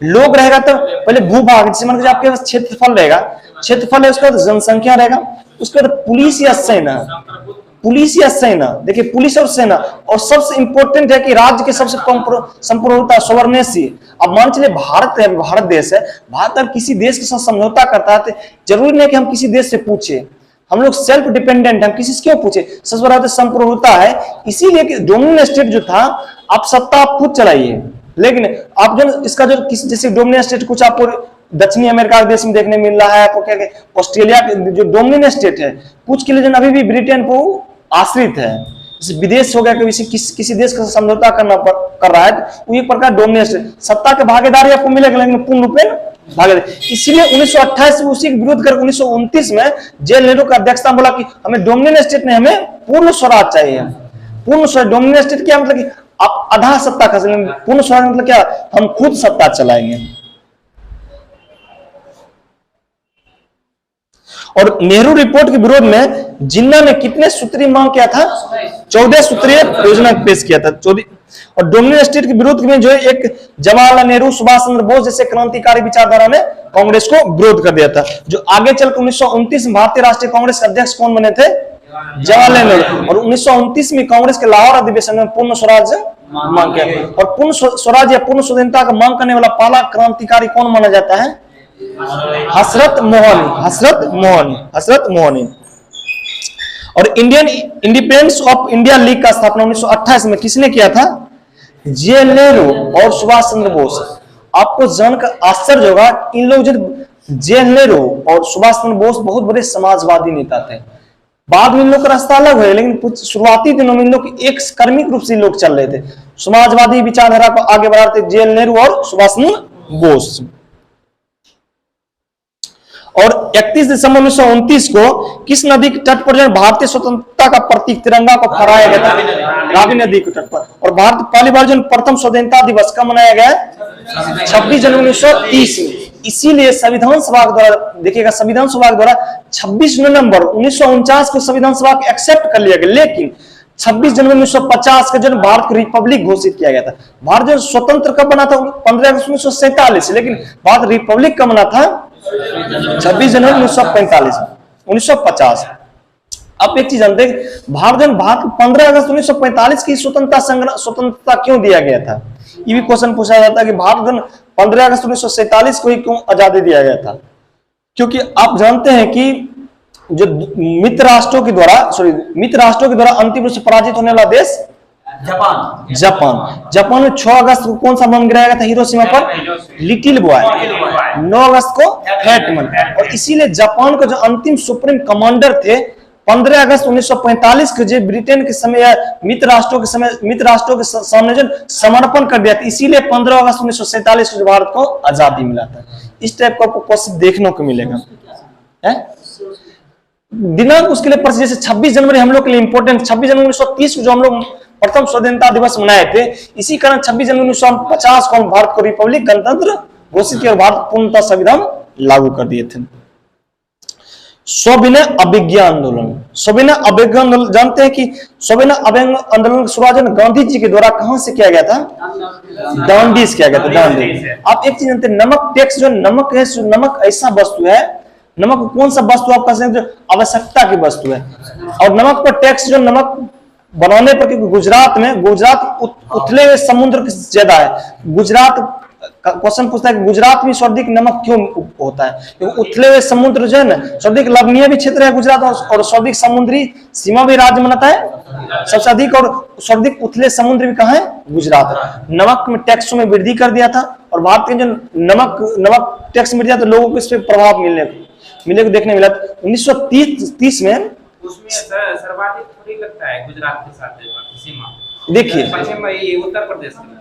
A: लोग रहेगा तो पहले भूभाग, जैसे मान लीजिए आपके पास क्षेत्रफल रहेगा, क्षेत्रफल है, उसके बाद जनसंख्या रहेगा, उसके बाद पुलिस या सेना, देखिए पुलिस और सेना, और सबसे इंपॉर्टेंट है कि राज्य के सबसे संपूर्णता सोवर्नेसी। अब मान चलिए भारत है, भारत देश है, भारत अगर किसी देश के साथ समझौता करता है तो जरूरी नहीं कि हम किसी देश से पूछे, हम लोग सेल्फ डिपेंडेंट, हम किसी से क्यों पूछे? सबसे बड़ा संपूर्णता है, इसीलिए डोमिनियन स्टेट जो था, आप सत्ता आप खुद चलाइए, लेकिन आप जो इसका जो किसी जैसे डोमिनियन स्टेट कुछ आपको दक्षिणी अमेरिका के देश में देखने मिल रहा है, आपको क्या ऑस्ट्रेलिया के जो डोमिनियन स्टेट है, कुछ के लिए अभी भी ब्रिटेन को आश्रित है, विदेश हो गया, किसी देश का समझौता कर रहा है, तो एक प्रकार डोमिनियन स्टेट, सत्ता के भागीदारी आपको मिलेगा लेकिन पूर्ण रूप में भागीदारी। इसलिए 1928 में उसी के विरोध कर 1929 में जवाहरलाल नेहरू का अध्यक्षता बोला कि हमें डोमिनियन स्टेट ने, हमें पूर्ण स्वराज चाहिए। पूर्ण स्वराज, डोमिनियन स्टेट क्या मतलब कि आप आधा सत्ता खा सकते, पूर्ण स्वराज मतलब क्या? हम खुद सत्ता चलाएंगे। और नेहरू रिपोर्ट के विरोध में जिन्ना ने कितने सूत्रीय मांग किया था? 14 सूत्रीय योजना पेश किया था। 14। और डोमिनियन स्टेट के विरोध में जो है एक जवाहरलाल नेहरू, सुभाष चंद्र बोस जैसे क्रांतिकारी विचारधारा ने कांग्रेस को विरोध कर दिया था। जो आगे चलकर 1929 में भारतीय राष्ट्रीय कांग्रेस के अध्यक्ष कौन बने थे? जवाहरलाल नेहरू। और 1929 में कांग्रेस के लाहौर अधिवेशन में पूर्ण स्वराज मांग किया, और पूर्ण स्वराज या पूर्ण स्वाधीनता का मांग करने वाला पहला क्रांतिकारी कौन माना जाता है? हजरत मोहनी। और Indian independence of India league का स्थापना 1928 में किसने किया था? जवाहरलाल नेहरू और सुभाष चंद्र बोस। आपको जानकर आश्चर्य होगा, इन लोग जो जवाहरलाल नेहरू और सुभाष चंद्र बोस बहुत बड़े समाजवादी नेता थे। बाद में इन लोग का रास्ता अलग हुआ, लेकिन शुरुआती दिनों में इन लोग एक कर्मिक रूप से इन लोग चल रहे थे, समाजवादी विचारधारा को आगे बढ़ाते जवाहरलाल नेहरू और सुभाष चंद्र बोस। और 31 दिसंबर 1929 को किस नदी के तट पर भारतीय स्वतंत्रता का प्रतीक तिरंगा को फहराया गया था? रावी नदी के तट पर। और भारत पहली बार जो प्रथम स्वतंत्रता दिवस कब मनाया गया? 26 जनवरी 1930 में। इसीलिए संविधान सभा द्वारा, देखिएगा संविधान सभा द्वारा 26 नवंबर 1949 को संविधान सभा को एक्सेप्ट कर लिया गया, लेकिन 26 जनवरी 1950 का जो भारत को रिपब्लिक घोषित किया गया था। भारत जो स्वतंत्र कब बना था? 15 अगस्त 1947, लेकिन भारत रिपब्लिक कब बना था? 26 जनवरी 1950। अब एक चीज जानते हैं, भारत 15 अगस्त 1945 की स्वतंत्रता क्यों दिया गया था? ये भी क्वेश्चन पूछा जाता है कि भारत 15 अगस्त 1947 को ही क्यों आजादी दिया गया था? क्योंकि आप जानते हैं कि जो मित्र राष्ट्रों के द्वारा अंतिम रूप से पराजित होने वाला देश जापान में 6 अगस्त को कौन सा बम गिराया गया था हिरोशिमा पर? Little boy. 9 अगस्त को फैट मैन। और इसीलिए जापान का जो अंतिम सुप्रीम कमांडर थे 15 अगस्त 1945 को जो ब्रिटेन के समय मित्र राष्ट्रों के सामने जो समर्पण कर दिया था, इसीलिए 15 अगस्त 1947 को भारत को आजादी मिला था। इस टाइप का आपको क्वेश्चन देखने को मिलेगा। दिनांक उसके लिए जैसे 26 जनवरी हम लोग के लिए इंपॉर्टेंट, 26 जनवरी 1930 को जो हम लोग प्रथम स्वतंत्रता दिवस मनाए थे, इसी कारण 26 जनवरी 1950 को भारत को रिपब्लिक गणतंत्र घोषित किया और भारत पूर्णतः संविधान लागू कर दिए थे। सविनय अवज्ञा आंदोलन, जानते हैं कि सविनय अवज्ञा आंदोलन की शुरुआत गांधी जी के द्वारा कहां से किया गया था? दांडी से किया गया था। दांडी। आप एक चीज जानते हैं, नमक टैक्स जो नमक है, नमक ऐसा वस्तु है, नमक कौन सा वस्तु आप कह सकते हैं जो आवश्यकता की वस्तु है, और नमक पर टैक्स जो नमक बनाने पर, क्योंकि गुजरात उथले हुए समुद्र ज्यादा है। गुजरात क्वेश्चन पूछता है कि गुजरात में सर्वाधिक नमक क्यों होता है? क्योंकि उथले हुए समुद्र जो है ना, सर्वाधिक लवणीय भी क्षेत्र है गुजरात, और सर्वाधिक समुद्री सीमा भी राज्य बनाता है सबसे अधिक, और सर्वाधिक उथले समुद्र भी कहाँ है? गुजरात। नमक में टैक्स में वृद्धि कर दिया था, और भारत के जो नमक टैक्स में दिया तो लोगों को इस पर प्रभाव मिलने को देखने मिला। 1930 में
B: उसमें सर्वाधिक थोड़ी लगता है गुजरात के साथ सीमा।
A: देखिए
B: उत्तर प्रदेश में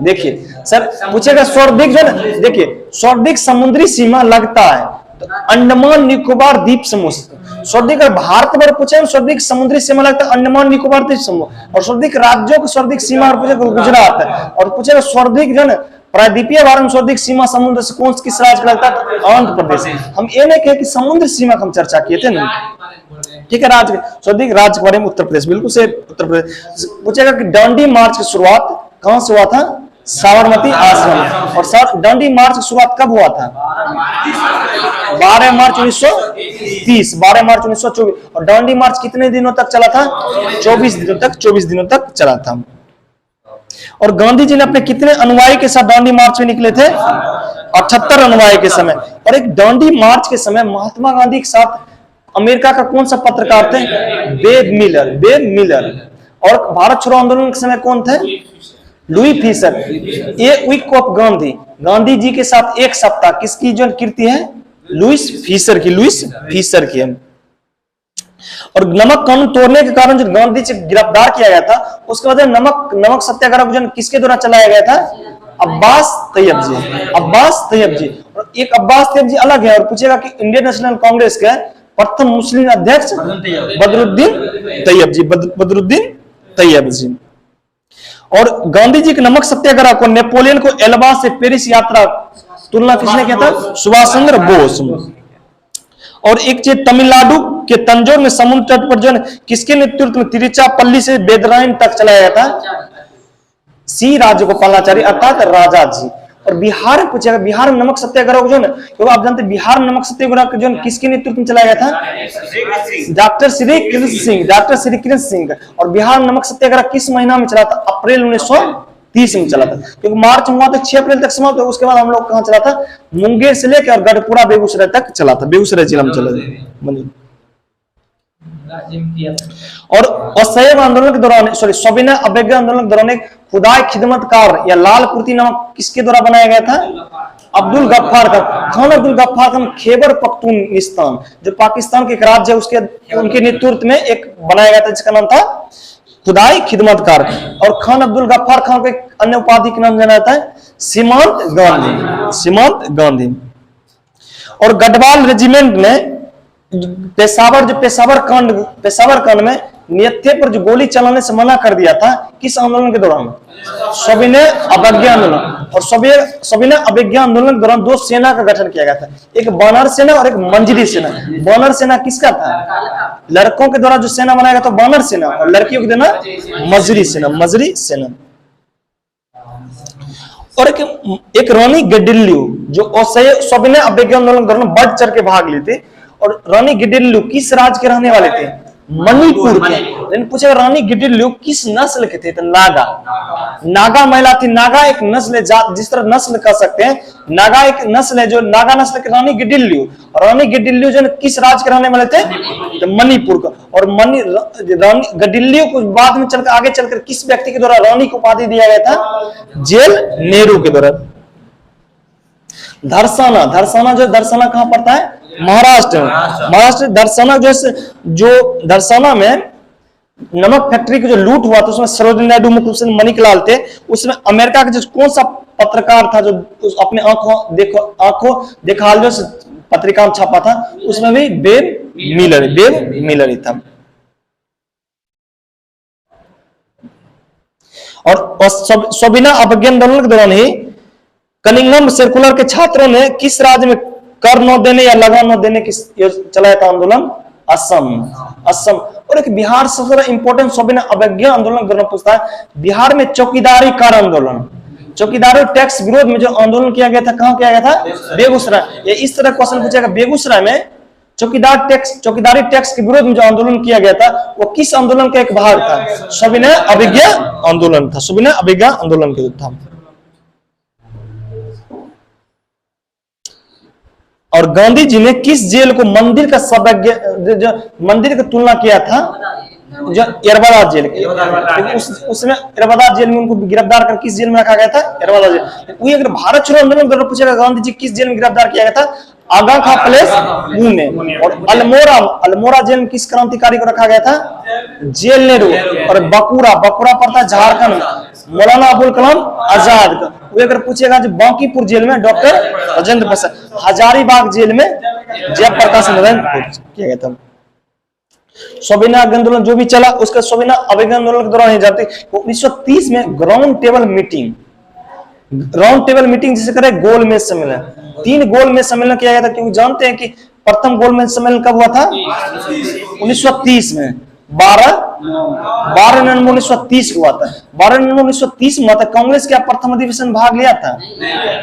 A: देखिए सर पूछेगा सर्वाधिक जो है, देखिए सर्वाधिक समुद्री सीमा लगता है तो अंडमान निकोबार द्वीप समूह। सर्वाधिक भारत भर पूछे सर्वाधिक समुद्री सीमा लगता है अंडमान निकोबार द्वीप समूह, और सर्वाधिक राज्यों की सर्वाधिक सीमा पूछेगा गुजरात है, और पूछेगा सर्वाधिक जो है प्रायद्वीपीय भारत में सर्वाधिक सीमा समुद्र से कौन किस राज्य का लगता है? आंध्र प्रदेश। हम ये नहीं कहे कि समुद्र सीमा का हम चर्चा किए थे ना, ठीक है। राज्य सर्वाधिक राज्य के बारे में उत्तर प्रदेश, बिल्कुल से उत्तर प्रदेश। पूछेगा कि दांडी मार्च की शुरुआत कहां से हुआ था? साबरमती आश्रम। और दांडी मार्च की शुरुआत कब हुआ था? 12 मार्च 1930, 12 मार्च 1924। और दांडी मार्च कितने दिनों तक चला था? 24 दिनों तक चला था। और गांधी जी ने अपने कितने अनुयायी के साथ दांडी मार्च में निकले थे? 78 अनुयायी के समय। और एक दांडी मार्च के समय महात्मा गांधी के साथ अमेरिका का कौन सा पत्रकार थे? Webb Miller. और भारत छोड़ो आंदोलन के समय कौन थे? Louis Fischer. A week of Gandhi ji के साथ एक सप्ताह किसकी जो कृति है? लुईस फीसर की है। और नमक कानून तोड़ने के कारण जो गांधी जी गिरफ्तार किया गया था, उसके बाद नमक सत्याग्रह किसके द्वारा चलाया गया था? अब्बास तैयब जी। और एक अब्बास तैयब जी अलग है। और पूछेगा कि इंडियन नेशनल कांग्रेस के प्रथम मुस्लिम अध्यक्ष बदरुद्दीन तैयब जी। और गांधी जी के नमक सत्याग्रह को नेपोलियन को एल्बा से पेरिस यात्रा तुलना किसने किया था? सुभाष चंद्र बोस। और एक चीज तमिलनाडु के तंजौर में समुद्र तट पर जो किसके नेतृत्व में तिरुचिरापल्ली से बेदरायन तक चलाया गया था? सी राजगोपालाचारी अर्थात राजा जी। और बिहार में पूछेगा बिहार में नमक सत्याग्रह जो है, क्योंकि आप जानते हैं बिहार में नमक सत्याग्रह जो किसके नेतृत्व में चलाया गया था? डॉक्टर श्री कृष्ण सिंह। और बिहार में नमक सत्याग्रह किस महीना में चला था? अप्रैल 1930 में चला था, क्योंकि मार्च में हुआ था 6 अप्रैल तक समाप्त। उसके बाद हम लोग कहां चला था? मुंगेर से लेकर और गढ़पुरा बेगूसराय तक चला था, बेगूसराय जिला में चला था। और असहयोग आंदोलन के दौरान सविनय अवज्ञा आंदोलन के दौरान खुदाई खिदमतकार या लाल कुर्ती नामक किसके द्वारा बनाया गया था? अब्दुल गफ्फार खान खैबर पख्तूनख्वा जो पाकिस्तान के एक राज्य है उनके नेतृत्व में एक बनाया गया था जिसका नाम था खुदाई खिदमतकार। और खान अब्दुल गफ्फार खान को एक अन्य उपाधि के नाम जाना जाता है सीमांत गांधी। और गढ़वाल रेजिमेंट ने पेशावर कांड में निहत्थे पर जो गोली चलाने से मना कर दिया था, किस आंदोलन के दौरान? सविनय अवज्ञा आंदोलन। और सविनय अवज्ञा आंदोलन के दौरान 2 सेना का गठन किया गया था, एक बानर सेना और एक मंजरी सेना। बानर सेना किसका था? लड़कों के द्वारा जो सेना बनाया गया था बानर सेना, और लड़कियों के देना मजरी सेना। और एक रानी गिडिल्लू जो सविनय अवज्ञा आंदोलन के दौरान बढ़ चढ़ के भाग ली थी। और रानी गिडिल्लू किस राज्य के रहने वाले थे? मणिपुर के। लेकिन पूछेगा रानी गिडिल्लू किस नस्ल के थे? तो नागा महिला थी। नागा एक नस्ल है, जिस तरह नस्ल कर सकते हैं, नागा एक नस्ल है जो नागा नस्ल के रानी गिडिल्लू। और रानी गिडिल्लू जो किस राज्य के रहने वाले थे? तो मणिपुर का। और रानी गिडिल्लू को बाद में चलकर आगे चलकर किस व्यक्ति के द्वारा रानी को उपाधि दिया गया था? जेल नेहरू के द्वारा। धरसाना कहां पड़ता है? महाराष्ट्र। धरसाना में नमक फैक्ट्री की जो लूट हुआ था उसमें सरोजिनी नायडू मुख्य रूप से मणिलाल थे। उसमें अमेरिका का जो कौन सा पत्रकार था जो अपने आंखों देखा जो पत्रिका में छापा था, उसमें भी बेब मिलर ही था। और सविनय अवज्ञा आंदोलन के दौरान ही कनिंघम सर्कुलर के छात्रों ने किस राज्य में कर न देने या लगा न देने की चलाया था आंदोलन? असम। और एक बिहार सबसे इंपोर्टेंट सविनय अवज्ञा आंदोलन करना पूछता है। बिहार में चौकीदारी कर आंदोलन, चौकीदारों टैक्स विरोध में जो आंदोलन किया गया था, कहां किया गया था? बेगूसराय। ये इस तरह क्वेश्चन पूछेगा, बेगूसराय में चौकीदारी टैक्स के विरोध में जो आंदोलन किया गया था वो किस आंदोलन का एक भाग था? सविनय अवज्ञा आंदोलन था, सविनय अवज्ञा आंदोलन के था। और गांधी जी ने किस जेल को मंदिर का जो मंदिर की तुलना किया था? जो यरबदा जेल, उसमें यरबदा जेल में उनको गिरफ्तार कर किस जेल में रखा गया था? यरबदा जेल। वही अगर भारत छोड़ो आंदोलन कर पूछेगा गांधी जी किस जेल में गिरफ्तार किया गया था? आगा खां प्लेस पुणे। और अल्मोड़ा जेल में किस क्रांतिकारी को रखा गया था? जेल नेहरू। और बकुरा पड़ता झारखंड, मौलाना अबुल कलाम आजाद का। वो अगर पूछेगा जो बांकीपुर जेल में डॉक्टर राजेंद्र प्रसाद, हजारीबाग जेल में जयप्रकाश नारायण किया गया था। सविनय आंदोलन जो भी चला उसका सविनय अवज्ञा आंदोलन के दौरान जाते 1930 में राउंड टेबल मीटिंग जिसे करे गोलमेज सम्मेलन, 3 गोलमेज सम्मेलन किया गया था। क्योंकि जानते हैं कि प्रथम गोलमेज सम्मेलन कब हुआ था? 1930 में 12 नवंबर 1930 को हुआ था। 12 नवंबर 1930 में हुआ था। कांग्रेस क्या प्रथम अधिवेशन भाग लिया था?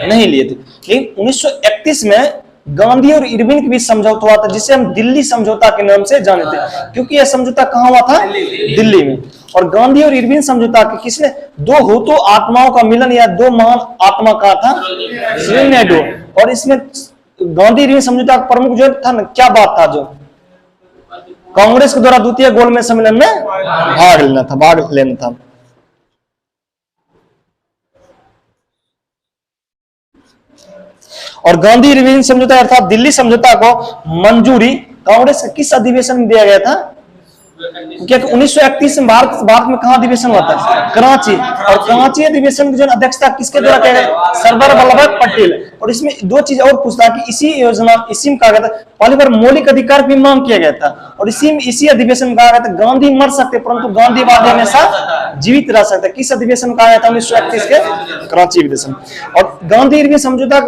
A: नहीं लिए थे। लेकिन 1931 में गांधी और इरविन के बीच समझौता हुआ था जिसे हम दिल्ली समझौता के नाम से जानते हैं। क्योंकि यह समझौता कहां हुआ था? दिल्ली में। और गांधी और इरविन समझौता के किसने? 2 हुतू आत्माओं का मिलन या 2 महान आत्मा का था नेडो। और इसमें गांधी इरविन समझौता का प्रमुख जो था ना, क्या बात था? जो कांग्रेस के द्वारा द्वितीय गोलमेज सम्मेलन में भाग लेना था। और गांधी इरविन समझौता अर्थात दिल्ली समझौता को मंजूरी कांग्रेस के किस अधिवेशन में दिया गया था? क्योंकि 1931 में भारत में कहां अधिवेशन हुआ था? कराची। और कराची अधिवेशन की जो अध्यक्षता किसके द्वारा किया गया? सरदार वल्लभ भाई पटेल। और इसमें 2 चीज और पूछता कि इसी में कहा गया था पहली बार मौलिक अधिकार की मांग किया गया था। और इसी अधिवेशन में कहा गया था गांधी मर सकते परंतु गांधीवाद हमेशा जीवित रह सकता है। किस अधिवेशन में कहा गया था? 1931 के कराची अधिवेशन। और गांधी इरविन समझौता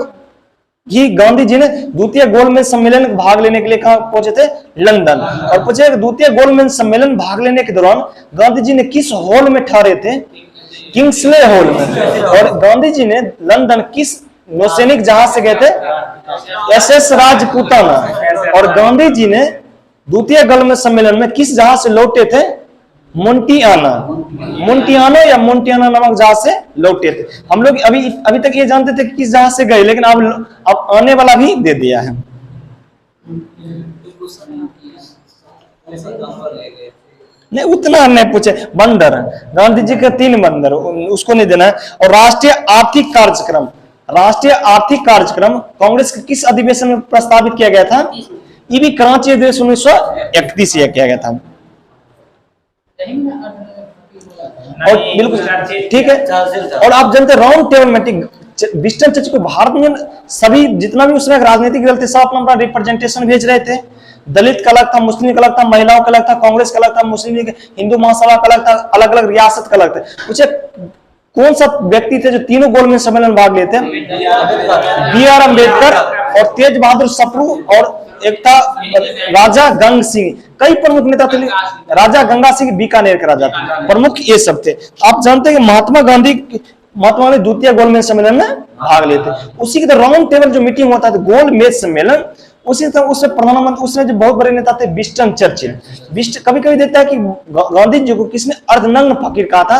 A: ये गांधी जी ने द्वितीय गोलमेज सम्मेलन में भाग लेने के लिए कहां पहुंचे थे? लंदन। और पूछे द्वितीय गोलमेज सम्मेलन भाग लेने के दौरान गांधी जी ने किस हॉल में ठहरे थे? किंग्सले हॉल में। और गांधी जी ने लंदन किस नौसैनिक जहाज से गए थे? SS राजपूताना। और गांधी जी ने द्वितीय गोलमेज सम्मेलन में किस जहाज से लौटे थे? मोन्टियानो या मोन्टियाना नामक जहाज से लौटे थे। हम लोग अभी तक ये जानते थे कि किस जहाज से गए, लेकिन अब आने वाला भी दे दिया है। नहीं उतना नहीं पूछे। बंदर गांधी जी के 3 बंदर, उसको नहीं देना है। और राष्ट्रीय आर्थिक कार्यक्रम कांग्रेस के किस अधिवेशन में प्रस्तावित किया गया था? ये भी कराची अधिवेशन 1931 किया गया था। और बिल्कुल ठीक है। और आप जानते हैं round table meeting Winston church को भारत में सभी जितना भी उसमें राजनीतिक दल थे सब अपना रिप्रेजेंटेशन भेज रहे थे। दलित का अलग था, मुस्लिम का अलग था, महिलाओं का अलग था, कांग्रेस का अलग था, मुस्लिम लीग, हिंदू महासभा का अलग था, अलग अलग रियासत का अलग था। पूछे कौन सा व्यक्ति थे जो तीनों गोलमेज सम्मेलन भाग लेते? BR अम्बेडकर और तेज बहादुर सप्रू और एक था राजा गंगा सिंह। कई प्रमुख नेता थे। राजा गंगा सिंह बीकानेर के राजा थे, प्रमुख ये सब थे। आप जानते हैं कि महात्मा गांधी द्वितीय गोलमेज सम्मेलन में भाग लेते। उसी के राउंड टेबल जो मीटिंग होता था गोलमेज सम्मेलन, उसी तरह उससे प्रधानमंत्री उसमें जो बहुत बड़े नेता थे विंस्टन चर्चिल। कभी कभी देता है कि गांधी जी को किसने अर्धनग्न फकीर कहा था?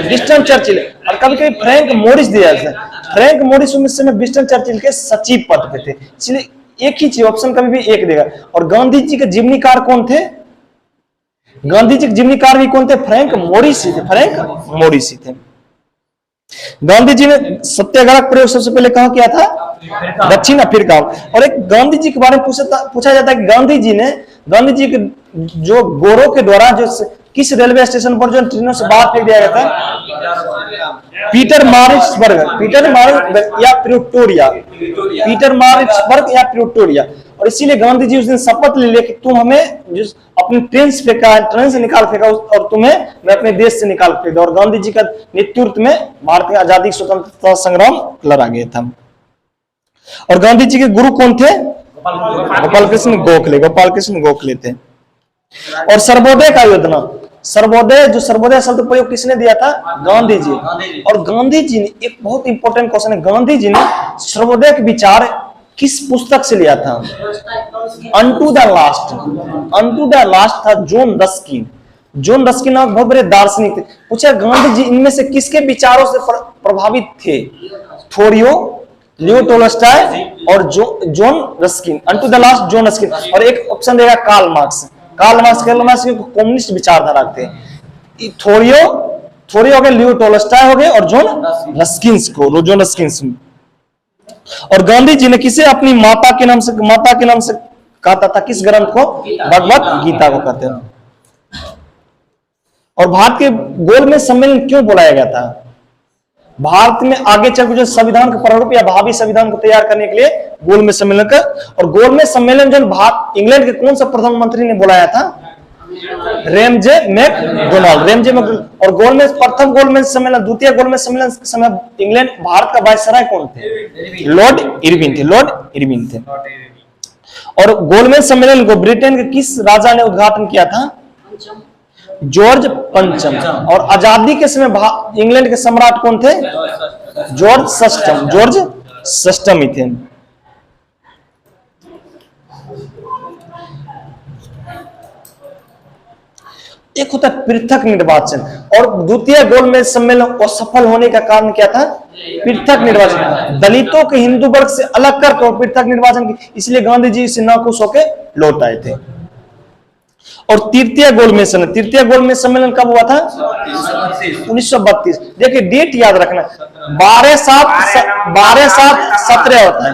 A: Winston Churchill. और कभी कभी फ्रैंक मोरिस दिया था। फ्रैंक मोरिस उस समय विंस्टन चर्चिल के सचिव पद पे थे, इसलिए एक ही चीज ऑप्शन कभी भी एक देगा। और गांधी जी के जीवनीकार कौन थे? गांधी जी के जीवनीकार भी कौन थे? फ्रैंक मोरिस थे। गांधी जी ने सत्याग्रह का प्रयोग सबसे पहले कहां किया था? दक्षिण अफ्रीका। और एक गांधी जी के बारे में पूछा जाता है कि गांधी जी के जो गोरों के द्वारा जो किस रेलवे स्टेशन पर जो ट्रेनों से बाहर फेंक दिया गया था? पीटरमारिट्सबर्ग या प्रिटोरिया। और इसीलिए गांधी जी उस दिन शपथ ले लिया कि तुम हमें अपनी ट्रेन से निकाल फेंका और तुम्हें मैं अपने देश से निकाल फेंका। और गांधी जी का नेतृत्व में भारत में आजादी स्वतंत्रता संग्राम लड़ा गया था। और गांधी जी के गुरु कौन थे? गोपाल कृष्ण गोखले थे। और सर्वोदय का योजना, सर्वोदय शब्द प्रयोग किसने दिया था? गांधी जी। और गांधी जी ने एक बहुत इंपॉर्टेंट क्वेश्चन है, गांधी जी ने सर्वोदय के विचार किस पुस्तक से लिया था? अनटू द लास्ट था जॉन रस्किन। जॉन रस्किन नामक बहुत बड़े दार्शनिक थे। पूछा गांधी जी इनमें से किसके विचारों से प्रभावित थे? थोरियो, लियो टोल्स्टॉय और John Ruskin. Unto the last John Ruskin. और एक ऑप्शन देगा Karl Marx. Karl Marx communist विचारधारा थे। थोरियो हो गए, लियो टोल्स्टॉय हो गए और जॉन रस्किन। और गांधी जी ने किसे अपनी माता के नाम से कहता था? किस ग्रंथ को? भगवत गीता को कहते हैं। और भारत के गोलमेज सम्मेलन क्यों बुलाया गया था? भारत में आगे चल जो संविधान का प्रारूप या भावी संविधान को तैयार करने के लिए गोलमेज सम्मेलन का। और गोलमेज सम्मेलन जो भारत इंग्लैंड के कौन सा प्रधानमंत्री ने बुलाया था? Ramsay MacDonald. और प्रथम गोलमेज सम्मेलन, द्वितीय गोलमेज सम्मेलन के समय इंग्लैंड भारत का वायसराय कौन थे? लॉर्ड इरविन थे। और गोलमेज सम्मेलन को ब्रिटेन के किस राजा ने उद्घाटन किया था? जॉर्ज पंचम। और आजादी के समय इंग्लैंड के सम्राट कौन थे? जॉर्ज सस्टम ही थे। एक होता है पृथक निर्वाचन। और द्वितीय गोलमेज सम्मेलन असफल होने का कारण क्या था? पृथक निर्वाचन। दलितों के हिंदू वर्ग से अलग कर पृथक निर्वाचन की, इसलिए गांधी जी इससे नाखुश होकर लौट आए थे। और तृतीय गोलमेज सम्मेलन कब हुआ था? 1932। देखिए डेट याद रखना, 12/7/17 होता है।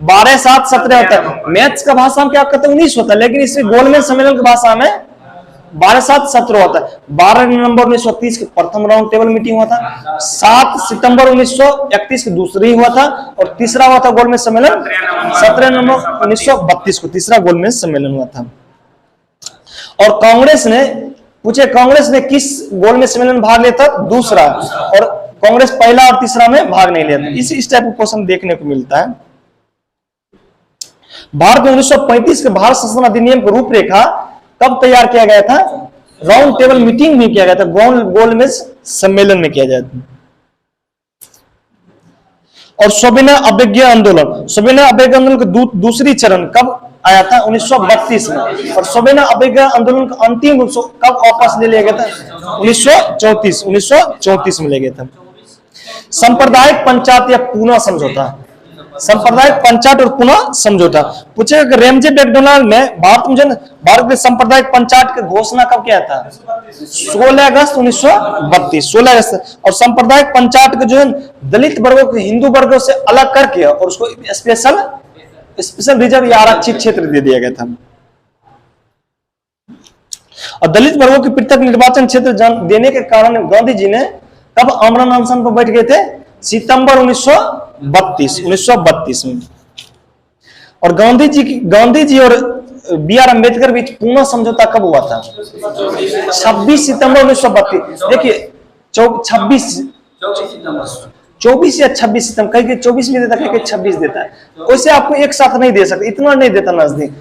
A: 12/7/17 होता है। मैथ्स का भाषा में क्या कहते हैं? 19 होता है, लेकिन इसमें गोलमेज सम्मेलन की भाषा में 12/7/17 होता है। 12 नवंबर 1930 की प्रथम राउंड टेबल मीटिंग हुआ था। 7 सितंबर 1931 की दूसरी हुआ था। और तीसरा हुआ था गोलमेज सम्मेलन 17 नवंबर 1932 को तीसरा गोलमेज सम्मेलन हुआ था। और कांग्रेस ने किस गोलमेज सम्मेलन में भाग लिया था? दूसरा। और कांग्रेस पहला और तीसरा में भाग नहीं लिया था। इस टाइप का क्वेश्चन देखने को मिलता है। भारत में 1935 के भारत शासन अधिनियम की रूपरेखा कब तैयार किया गया था? राउंड टेबल मीटिंग में किया गया था, गोलमेज सम्मेलन में किया गया था। और सविनय अवज्ञा आंदोलन का दूसरी चरण कब आया था? 1932 में। और सविनय अवज्ञा आंदोलन का अंतिम रूप से कब वापस ले लिया गया था? 1934 में ले गया था। सांप्रदायिक पंचायत या पुनः समझौता। सांप्रदायिक पंचायत और पुनः समझौता पूछेगा कि रेमजे मैकडोनाल्ड ने भारत के सांप्रदायिक पंचायत की घोषणा कब किया था? 16 अगस्त 1932। 16 अगस्त। और सांप्रदायिक पंचायत के जो है दलित वर्गों को हिंदू वर्गों से अलग करके और उसको स्पेशल रिजर्व या आरक्षित क्षेत्र दे दिया गया था। और दलित वर्गों के पृथक निर्वाचन क्षेत्र देने के कारण गांधी जी ने कब आमरण अनशन पर बैठ गए थे? सितंबर 1932 में। और गांधी जी और बी.आर. अम्बेडकर बीच पुनः समझौता कब हुआ था? 26 सितंबर 1932। देखिए 24 या 26 सितंबर, कहीं 24 भी देता है, कहीं 26 देता है। वैसे आपको एक साथ नहीं दे सकते, इतना नहीं देता नजदीक।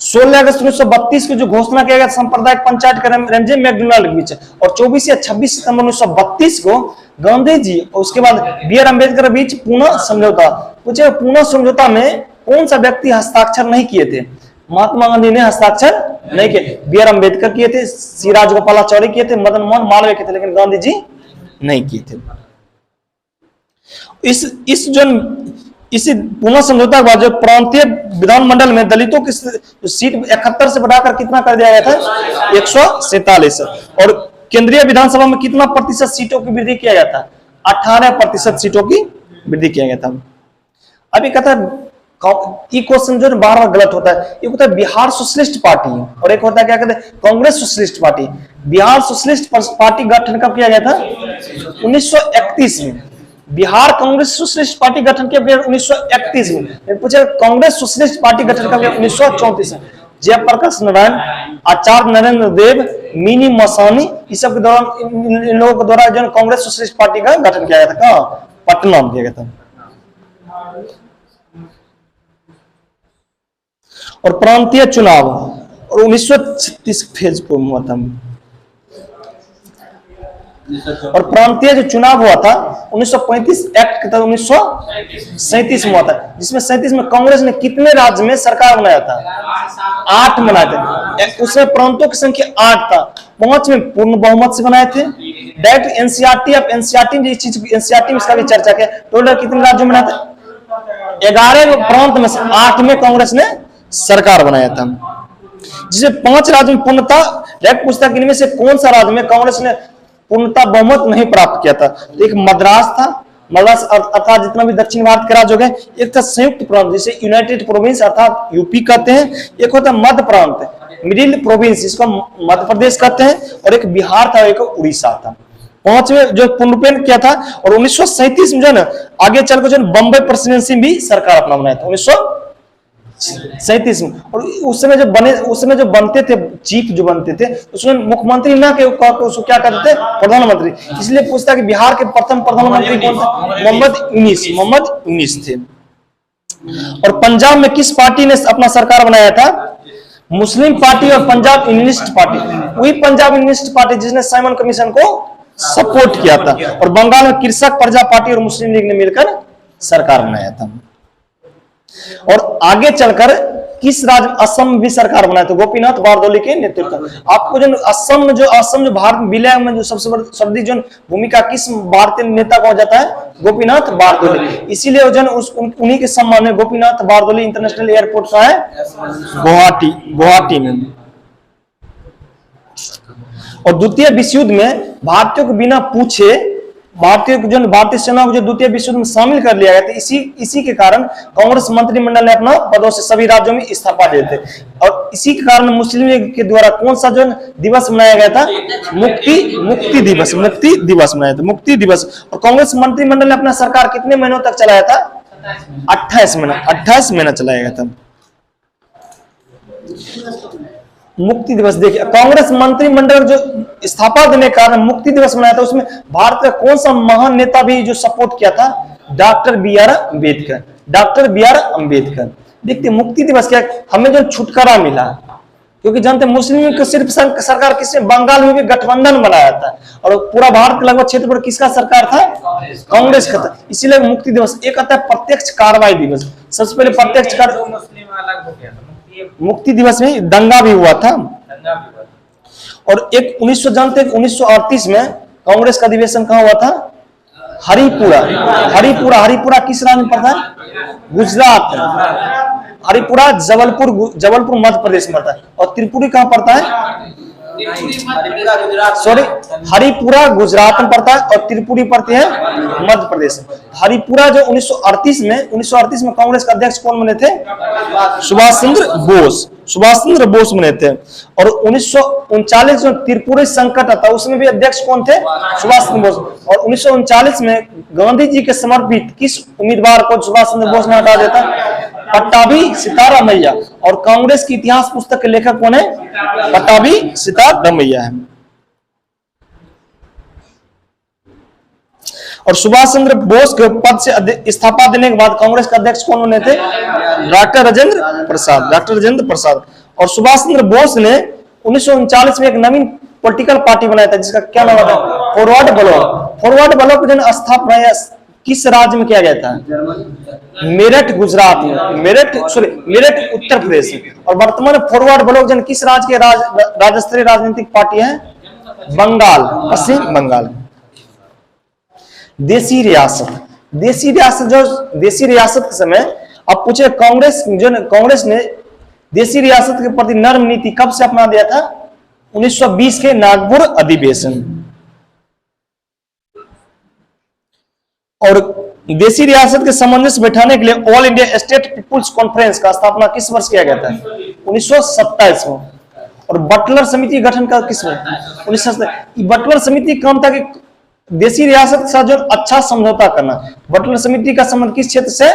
A: 16 अगस्त 1932 को जो घोषणा किया गया सांप्रदायिक पंचायत का रेमजे मैकडोनाल्ड के बीच, और 24 या 26 सितंबर 1932 को गांधी जी और उसके बाद बी.आर. अम्बेडकर के बीच पुनः समझौता। पूछे पुनः समझौता में कौन सा व्यक्ति हस्ताक्षर नहीं किए थे? महात्मा गांधी ने हस्ताक्षर नहीं किए, बी.आर. अम्बेडकर किए थे, सी राजगोपालाचारी किए थे, मदन मोहन मालवीय किए थे, लेकिन गांधी जी नहीं किए थे। इसी पुनः समझौता के बाद जो प्रांतीय विधानमंडल में दलितों की सीट 71 से बढ़ाकर कितना कर दिया गया था? 147। और केंद्रीय विधानसभा में कितना प्रतिशत सीटों की वृद्धि किया गया था? 18% सीटों की वृद्धि किया गया था। अभी कहता है ये क्वेश्चन जो बार बार गलत होता है। एक होता है बिहार सोशलिस्ट पार्टी और एक होता है क्या कहते हैं Congress socialist party. Bihar socialist party गठन कब किया गया था? 1931 में। बिहार कांग्रेस सोशलिस्ट पार्टी गठन किया गया 1931 में। पूछे कांग्रेस सोशलिस्ट पार्टी गठन कब किया? 1934 में। जयप्रकाश नारायण, आचार्य नरेंद्र देव, मिनी मसानी, इस सब के दौरान इन लोगों के द्वारा जो कांग्रेस सोशलिस्ट पार्टी का गठन किया गया था। कहाँ? पटना में किया गया था। और प्रांतीय चुनाव और 1936 फेज को हुआ था। और प्रांतीय जो चुनाव हुआ था 1935 एक्ट के तहत 1937 में हुआ था, जिसमें 37 में कांग्रेस ने कितने राज्य में सरकार बनाया था? 8 बनाए थे। उसमें प्रांतों की संख्या 8 था, 5 में पूर्ण बहुमत से बनाए थे। डायरेक्ट एनसीईआरटी, अब एनसीईआरटी एनसीईआरटी में इसका भी चर्चा किया, टोटल कितने राज्यों में बनाया था? 11 प्रांत में से 8 में कांग्रेस ने सरकार बनाया था, जिसे 5 राज्य में पूर्णता। डायरेक्ट पूछता कि इनमें से कौन सा राज्य में कांग्रेस ने पूर्णता बहुमत नहीं प्राप्त किया था? तो एक मद्रास था, मद्रास अर्थात जितना भी दक्षिण भारत के राज्य हो गए। एक था संयुक्त प्रांत जिसे यूनाइटेड प्रोविंस अर्थात यूपी कहते हैं। एक होता मध्य प्रांत, मिडिल प्रोविंस, जिसको मध्य प्रदेश कहते हैं। और एक बिहार था, एक उड़ीसा था। 5 में जो पूर्णपेन किया था। और 1937 में जो ना आगे चलकर जो बम्बई प्रेसिडेंसी भी सरकार अपना बनाया था 1937 में। और उस समय जो बनते थे चीफ जो बनते थे, उसमें मुख्यमंत्री ना के उसको क्या कहते थे? प्रधानमंत्री। इसलिए पूछता कि बिहार के प्रथम प्रधानमंत्री कौन थे? मोहम्मद यूनिस थे। और पंजाब में किस पार्टी ने अपना सरकार बनाया था? मुस्लिम पार्टी और पंजाब यूनिस्ट पार्टी। वही पंजाब यूनिस्ट पार्टी जिसने साइमन कमीशन को सपोर्ट किया था। और बंगाल में कृषक प्रजा पार्टी और मुस्लिम लीग ने मिलकर सरकार बनाया था। और आगे चलकर किस राज्य? असम में भी सरकार बनाया था गोपीनाथ बारदोली के नेतृत्व। आपको जो असम जो भारत विलय में जो सबसे बड़ी जो भूमिका किस भारतीय नेता का हो जाता है? गोपीनाथ बारदोली। इसीलिए उन्हीं के सम्मान में गोपीनाथ बारदोली इंटरनेशनल एयरपोर्ट का है गुवाहाटी में। और द्वितीय विश्व युद्ध में भारतीयों को बिना पूछे भारतीय सेना को जो द्वितीय विश्व युद्ध में शामिल कर लिया गया था, इसी के कारण कांग्रेस मंत्रिमंडल ने अपना पदों से सभी राज्यों में इस्तीफा दिए थे। और इसी के कारण मुस्लिम लीग के द्वारा कौन सा जो दिवस मनाया गया था? मुक्ति दिवस मनाया था, मुक्ति दिवस। और कांग्रेस मंत्रिमंडल ने अपना सरकार कितने महीनों तक चलाया था? 28 महीना चलाया गया था। मुक्ति दिवस देखिए, कांग्रेस मंत्रिमंडल जो स्थापना देने का कारण मुक्ति दिवस मनाया था, उसमें भारत का कौन सा महान नेता भी जो सपोर्ट किया था? Doctor B R Ambedkar. देखते मुक्ति दिवस क्या हमें जो छुटकारा मिला, क्योंकि जानते मुस्लिम को सिर्फ सरकार किसने? बंगाल में भी गठबंधन बनाया था। और पूरा भारत के लगभग क्षेत्र पर किसका सरकार था? कांग्रेस का था। इसीलिए मुक्ति दिवस। एक आता है प्रत्यक्ष कार्रवाई दिवस। सबसे पहले प्रत्यक्ष मुक्ति दिवस में दंगा भी हुआ था। और एक 1938 में कांग्रेस का अधिवेशन कहां हुआ था? हरिपुरा किस राज्य में पड़ता है? गुजरात। हरिपुरा जबलपुर मध्य प्रदेश में पड़ता है। और त्रिपुरी कहां पड़ता है? हरिपुरा गुजरात में पड़ता है और त्रिपुरी पड़ती है मध्य प्रदेश। हरिपुरा जो 1938 में कांग्रेस का अध्यक्ष कौन बने थे? सुभाष चंद्र बोस बने थे। और 1939 में त्रिपुरी संकट आता, उसमें भी अध्यक्ष कौन थे? सुभाष चंद्र बोस। और 1939 में गांधी जी के समर्पित किस उम्मीदवार को सुभाष चंद्र बोस ने हटा देता? पट्टाभी सीतारामैया। और कांग्रेस की इतिहास पुस्तक के लेखक कौन है? पट्टाभी सीतारामैया है। और सुभाष चंद्र बोस के पद से इस्तीफा देने के बाद कांग्रेस का अध्यक्ष कौन बने थे? डॉक्टर राजेंद्र प्रसाद। और सुभाष चंद्र बोस ने 1939 में एक नवीन पॉलिटिकल पार्टी बनाया था, जिसका क्या नाम था? फॉरवर्ड ब्लॉक जो स्थापना किस राज्य में किया गया था? मेरठ गुजरात में, मेरठ उत्तर प्रदेश में। और वर्तमान फॉरवर्ड ब्लॉक जन किस राज्य के राज्य स्तरीय राजनीतिक पार्टी है? बंगाल, पश्चिम बंगाल। देसी रियासत के समय अब पूछे कांग्रेस ने देसी रियासत के प्रति नर्म नीति कब से अपना दिया था? 1920 के नागपुर अधिवेशन। और देसी रियासत के सामंजस्य बैठाने के लिए All India State Peoples Conference का स्थापना किस वर्ष किया गया था? 1927 में। और बटलर समिति गठन का किस वर्ष? 1927। बटलर समिति काम था कि देसी रियासत के साथ जो अच्छा समझौता करना। बटलर समिति का संबंध किस क्षेत्र से?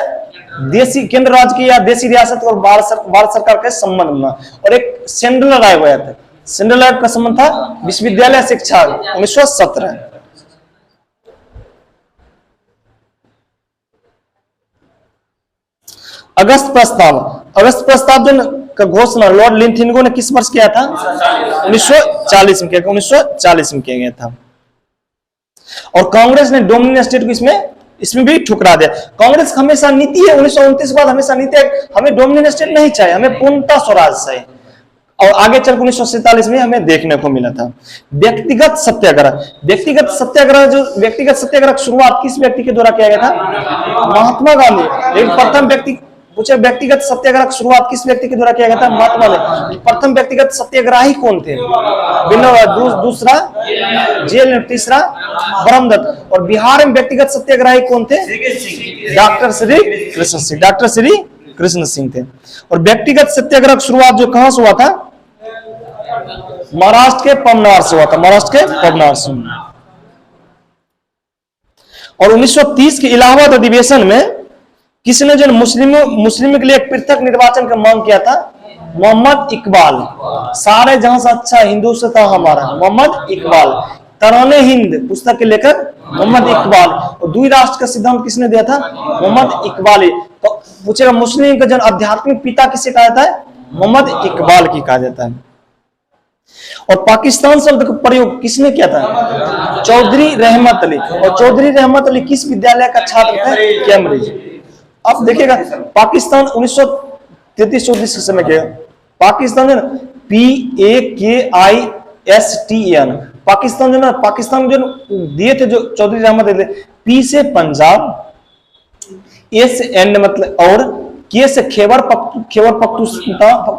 A: देसी केंद्र राज्य की या देसी रियासत और भारत सरकार के संबंध में। और एक सेंट्रल राय हुआ था, सेंट्रल राय का संबंध था विश्वविद्यालय शिक्षा 1917। अगस्त प्रस्ताव जो का घोषणा लॉर्ड लिंथिंगो ने किस वर्ष किया था? 1940 में किया गया था। और कांग्रेस ने डोमिनियन स्टेट को इसमें भी ठुकरा दिया। कांग्रेस का हमेशा नीति है 1929 के बाद हमेशा नीति है हमें डोमिनियन स्टेट नहीं चाहिए, हमें पूर्णतः स्वराज चाहिए। और आगे चल 1947 में हमें देखने को मिला था व्यक्तिगत सत्याग्रह। व्यक्तिगत सत्याग्रह की शुरुआत किस व्यक्ति के द्वारा किया गया था? महात्मा गांधी। लेकिन प्रथम व्यक्ति पूछे व्यक्तिगत सत्याग्रह की शुरुआत किस व्यक्ति के द्वारा किया गया था? महात्मा गांधी। प्रथम व्यक्तिगत सत्याग्रही कौन थे? दूसरा जेल, तीसरा ब्रह्मदत्त। और बिहार में व्यक्तिगत सत्याग्रही कौन थे? डॉक्टर श्री कृष्ण सिंह। डॉक्टर श्री कृष्ण सिंह थे। और व्यक्तिगत सत्याग्रह की शुरुआत जो कहां से हुआ था? महाराष्ट्र के पवनार से हुआ था। महाराष्ट्र के पवनार से। और 1930 के इलाहाबाद अधिवेशन में किसने जो मुस्लिमों के लिए एक पृथक निर्वाचन का मांग किया था? मोहम्मद इकबाल। सारे जहां से अच्छा हिंदू से था हमारा मोहम्मद इकबाल। तराने हिंद पुस्तक के लेकर मोहम्मद इकबाल। और द्वि राष्ट्र का सिद्धांत किसने दिया था? मोहम्मद इकबाल। तो पूछेगा मुस्लिम का जन आध्यात्मिक पिता किसे कहा जाता है? मोहम्मद इकबाल की कहा जाता है। और पाकिस्तान शब्द का प्रयोग किसने किया था? चौधरी रहमत अली। और चौधरी रहमत अली किस विद्यालय का छात्र थे? कैम्ब्रिज। अब देखिएगा पाकिस्तान 1933-34 के समय के पाकिस्तान जो PAKISTAN पाकिस्तान जो ना पाकिस्तान जो दिए थे जो चौधरी रहमत अली, P से पंजाब, A से एंड मतलब और K से खैबर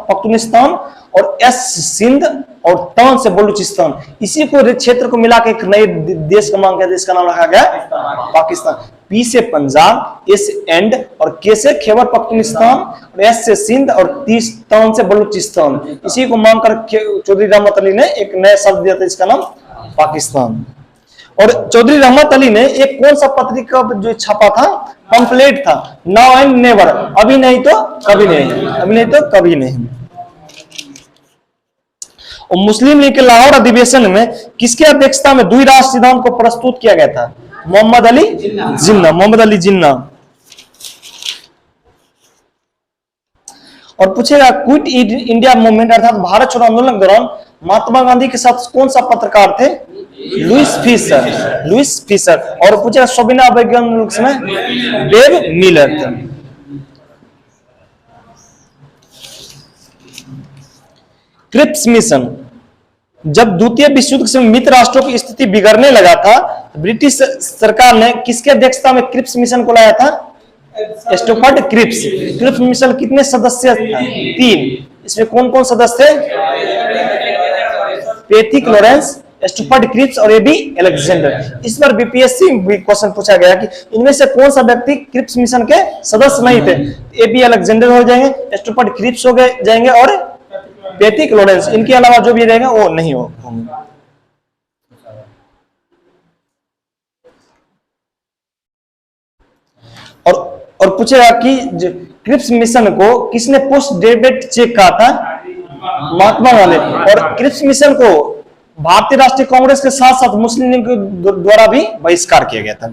A: पख्तूनिस्तान और S सिंध और तान से बलूचिस्तान। इसी को क्षेत्र को मिला के एक नए देश का मांग किया, जिसका नाम रखा गया पाकिस्तान। P से पंजाब, A से एंड और K से खैबर पख्तूनिस्तान और S से सिंध और तान से बलूचिस्तान। इसी को मांग कर चौधरी रहमत अली ने एक नया शब्द दिया था, इसका नाम पाकिस्तान। और चौधरी रहमत अली ने एक कौन सा पत्रिका जो छापा था? पंपलेट था, नाउ एंड नेवर, अभी नहीं तो कभी नहीं, अभी नहीं तो कभी नहीं। और मुस्लिम लीग के लाहौर अधिवेशन में किसके अध्यक्षता में द्विराष्ट्र सिद्धांत को प्रस्तुत किया गया था? मोहम्मद अली जिन्ना। मोहम्मद अली जिन्ना। और पूछेगा क्विट इंडिया मूवमेंट अर्थात भारत छोड़ो आंदोलन के दौरान महात्मा गांधी के साथ कौन सा पत्रकार थे? Louis Fischer. और पूछेगा सोबिना वैज्ञानिक समय डेव मिलर थे। Cripps Mission. जब द्वितीय विश्व युद्ध के समय मित्र राष्ट्रों की स्थिति बिगड़ने लगा था, ब्रिटिश सरकार ने किसके अध्यक्षता में क्रिप्स मिशन को लाया था? Stuart Cripps. क्रिप्स मिशन कितने सदस्य थे? 3। इसमें कौन कौन सदस्य थे? पैथिक लॉरेंस, स्टुअर्ट क्रिप्स और एबी अलेक्जेंडर। इस पर बीपीएससी में क्वेश्चन पूछा गया कि इनमें से कौन सा व्यक्ति क्रिप्स मिशन के सदस्य नहीं थे? एबी अलेक्जेंडर हो जाएंगे, स्टुअर्ट क्रिप्स हो जाएंगे और पैथिक लॉरेंस। इनके अलावा जो भी रहेगा वो नहीं होंगे। और पूछेगा कि क्रिप्स मिशन को किसने पोस्ट डेविड चेक कहा था? महात्मा गांधी। और क्रिप्स मिशन को भारतीय राष्ट्रीय कांग्रेस के साथ साथ मुस्लिम लीग के द्वारा भी बहिष्कार किया गया था।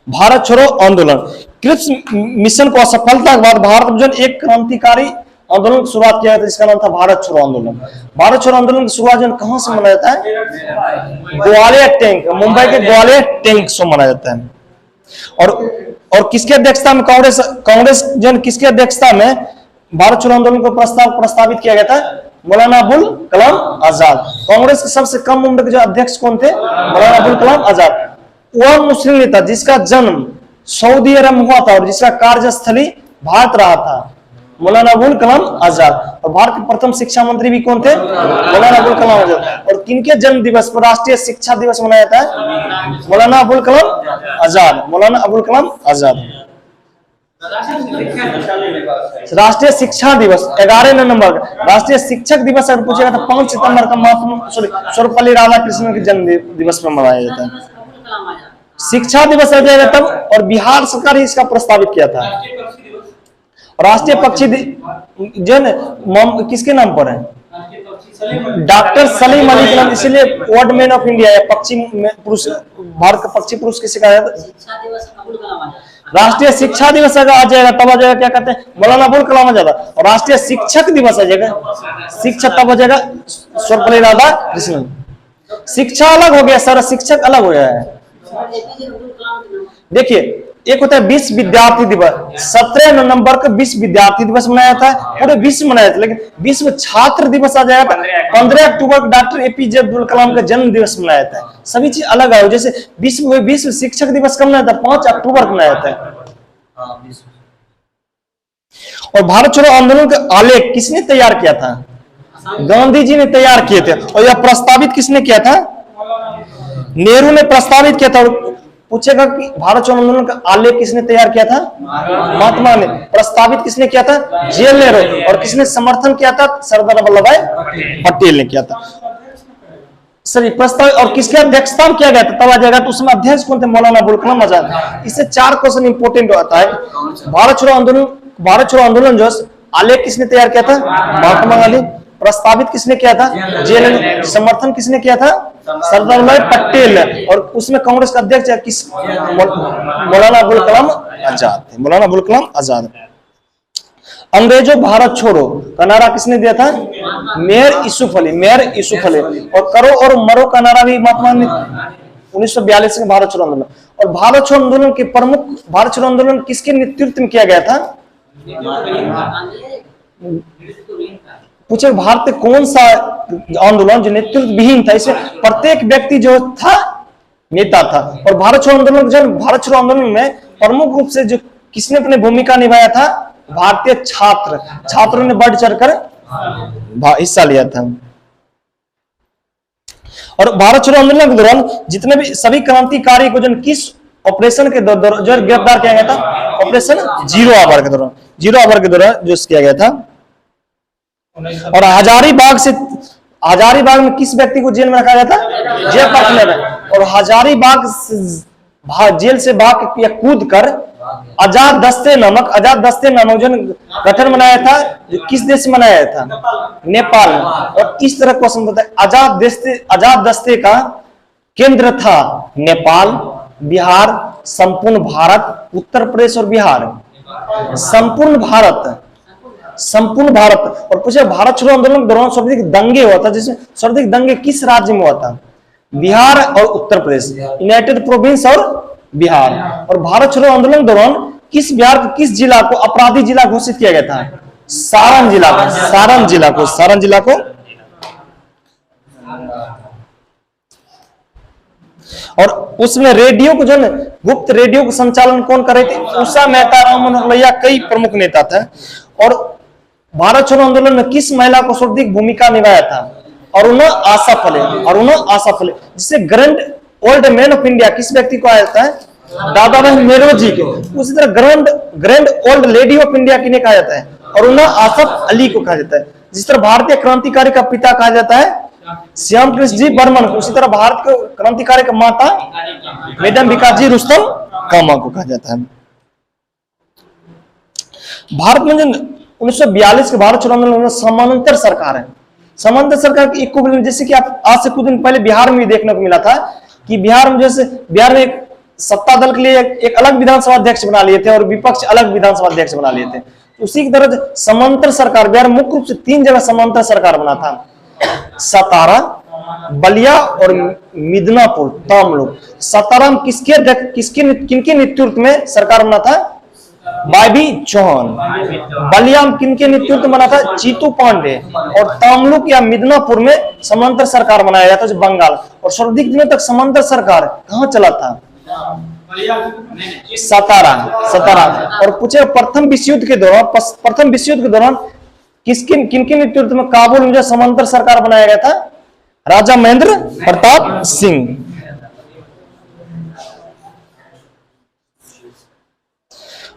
A: भारत छोड़ो आंदोलन। क्रिप्स मिशन को असफलता के बाद भारत में एक क्रांतिकारी आंदोलन की शुरुआत किया था, जिसका नाम था भारत छोड़ो आंदोलन। भारत छोड़ो आंदोलन की शुरुआत कहां से मनाया जाता है? ग्वालियर टैंक, मुंबई के ग्वालियर टैंक से मनाया जाता है। और किसके अध्यक्षता में कांग्रेस जन किसके अध्यक्षता में भारत छोड़ो आंदोलन को प्रस्तावित किया गया था? मौलाना अबुल कलाम आजाद। कांग्रेस के सबसे कम उम्र के जो अध्यक्ष कौन थे? मौलाना अबुल कलाम आजाद। वह मुस्लिम नेता जिसका जन्म सऊदी अरब में हुआ था और जिसका कार्यस्थली भारत रहा था, मौलाना अबुल कलाम आजाद। और भारत के प्रथम शिक्षा मंत्री भी कौन थे? मौलाना अबुल कलाम आजाद। और किनके जन्म दिवस पर राष्ट्रीय शिक्षा दिवस मनाया जाता है? मौलाना अबुल कलाम आजाद। मौलाना अबुल कलाम आजाद। राष्ट्रीय शिक्षा दिवस 11 नवंबर। राष्ट्रीय शिक्षक दिवस अगर पूछेगा तो 5 सितंबर का सर्वपल्ली राधाकृष्णन के जन्म दिवस पर मनाया जाता है। शिक्षा दिवस आ जाएगा तब, और बिहार सरकार ही इसका प्रस्तावित किया था। राष्ट्रीय पक्षी जो किसके नाम पर है? डॉक्टर सलीम अली के नाम, इसीलिए वर्ल्ड मैन ऑफ इंडिया या पक्षी पुरुष, भारत का पक्षी पुरुष किसे कहा जाता है? राष्ट्रीय शिक्षा दिवस अगर आ जाएगा तब आ जाएगा क्या कहते हैं? मौलाना अबुल कलाम आजाद। और राष्ट्रीय शिक्षक दिवस आ जाएगा, शिक्षक तब हो जाएगा सर्वपल्ली राधाकृष्णन। शिक्षा अलग हो गया सर, शिक्षक अलग हो गया है। देखिए, एक होता है विश्व विद्यार्थी दिवस, 17 नवंबर को विश्व विद्यार्थी दिवस मनाया था, पूरे विश्व मनाया था। लेकिन विश्व छात्र दिवस आ जाएगा 15 अक्टूबर को डॉक्टर एपीजे अब्दुल कलाम का जन्म दिवस मनाया था। सभी चीज अलग है। जैसे विश्व शिक्षक दिवस कब मनाया था? 5 अक्टूबर को मनाया था। और भारत छोड़ो आंदोलन का आलेख किसने तैयार किया था? गांधी जी ने तैयार किए थे। और यह प्रस्तावित किसने किया था? नेहरू ने प्रस्तावित किया था। और पूछेगा कि भारत छोड़ो आंदोलन का आलेख किसने तैयार किया था? महात्मा ने। प्रस्तावित किसने किया था? जवाहरलाल नेहरू। और किसने समर्थन किया था? सरदार वल्लभ भाई पटेल ने किया था। सर प्रस्ताव और किसके अध्यक्षता में किया गया था? तब आ जाएगा। तो उसमें अध्यक्ष कौन थे? मौलाना अबुल कलाम आजाद। इससे 4 क्वेश्चन इंपोर्टेंट होता है। भारत छोड़ो आंदोलन जो आलेख किसने तैयार किया था? महात्मा गांधी। प्रस्तावित किसने किया था? जवाहरलाल। समर्थन किसने किया था? सरदार वल्लभ भाई पटेल। और उसमें कांग्रेस का अध्यक्ष किस? मौलाना अबुल कलाम आजाद थे। मौलाना अबुल कलाम आजाद। अंग्रेजों भारत छोड़ो का नारा किसने दिया था? मेयर यूसुफ अली। मेयर यूसुफ अली। और करो और मरो का नारा भी महात्मा ने 1942 में भारत छोड़ो आंदोलन। और भारत छोड़ो आंदोलन के प्रमुख, भारत छोड़ो आंदोलन किसके नेतृत्व में किया गया था? पूछे भारत में कौन सा आंदोलन जो नेतृत्व विहीन था? इसमें प्रत्येक व्यक्ति जो था नेता था। और भारत छोड़ो आंदोलन में प्रमुख रूप से जो किसने अपनी भूमिका निभाया था? भारतीय छात्रों ने बढ़ चढ़कर हिस्सा लिया था। और भारत छोड़ो आंदोलन के दौरान जितने भी सभी क्रांतिकारी को जो किस ऑपरेशन के दौरान जो गिरफ्तार किया गया था? ऑपरेशन जीरो आवर के दौरान जो किया गया था। और हजारीबाग में किस व्यक्ति को जेल में रखा गया था? जयप्रकाश नारायण। और हजारीबाग जेल से भाग या कूद कर आजाद दस्ते नामक जो गठन बनाया था, जो किस देश में बनाया था? नेपाल में। और इस तरह क्वेश्चन बताए, आजाद दस्ते का केंद्र था नेपाल, बिहार, संपूर्ण भारत, उत्तर प्रदेश और बिहार। संपूर्ण भारत। और पूछे भारत छोड़ो आंदोलन के दौरान सर्वाधिक दंगे हुआ था, जिसमें सर्वाधिक दंगे किस राज्य में हुआ था? बिहार और उत्तर प्रदेश, यूनाइटेड प्रोविंस और बिहार। और भारत छोड़ो आंदोलन के दौरान बिहार के किस जिला को अपराधी जिला घोषित किया गया था? सारण जिला को। और उसमें रेडियो को जो गुप्त रेडियो का संचालन कौन कर रहे थे? उषा मेहता, राम मनोहर लोहिया, कई प्रमुख नेता थे। और भारत छोड़ो आंदोलन में किस महिला को सर्वाधिक भूमिका निभाया था? अरुणा आशा फले। जिसे grand old man of India किस व्यक्ति को आया था? दादा भाई नेहरू के। उसी तरह grand old lady of India किन्हें कहा जाता है? अरुणा आसफ अली को कहा जाता है। जिस तरह भारतीय क्रांतिकारी का पिता कहा जाता है श्याम कृष्ण जी बर्मन को, उसी तरह भारत के क्रांतिकारी का माता मैडम भिकाजी रुस्तम कामा को कहा जाता है। भारत में 1942 के भारत छोड़ो आंदोलन में समानांतर सरकार है। समानांतर सरकार की इक्विवेलेंट, जैसे कि आप आज से कुछ दिन पहले बिहार में भी देखने को मिला था कि बिहार में एक सत्ता दल के लिए एक अलग विधानसभा अध्यक्ष बना लिए थे और विपक्ष अलग विधानसभा अध्यक्ष बना लिए थे। उसी की तरह समांतर सरकार बिहार मुख्य रूप से 3 जगह समांतर सरकार बना था: सतारा, बलिया और मिदनापुर, तमलुक। सतारा में किनके नेतृत्व में सरकार बना था? बाबी चौहान। बलिया में किनके नेतृत्व में बना था? जीतू पांडे। और तमलुक या मिदनापुर में समांतर सरकार बनाया गया था, जो बंगाल। और सर्वाधिक दिनों तक समांतर सरकार कहां चला था? सतारा। और पूछे प्रथम विश्व युद्ध के दौरान किनके नेतृत्व में काबुल में जो समांतर सरकार बनाया गया था? राजा महेंद्र प्रताप सिंह।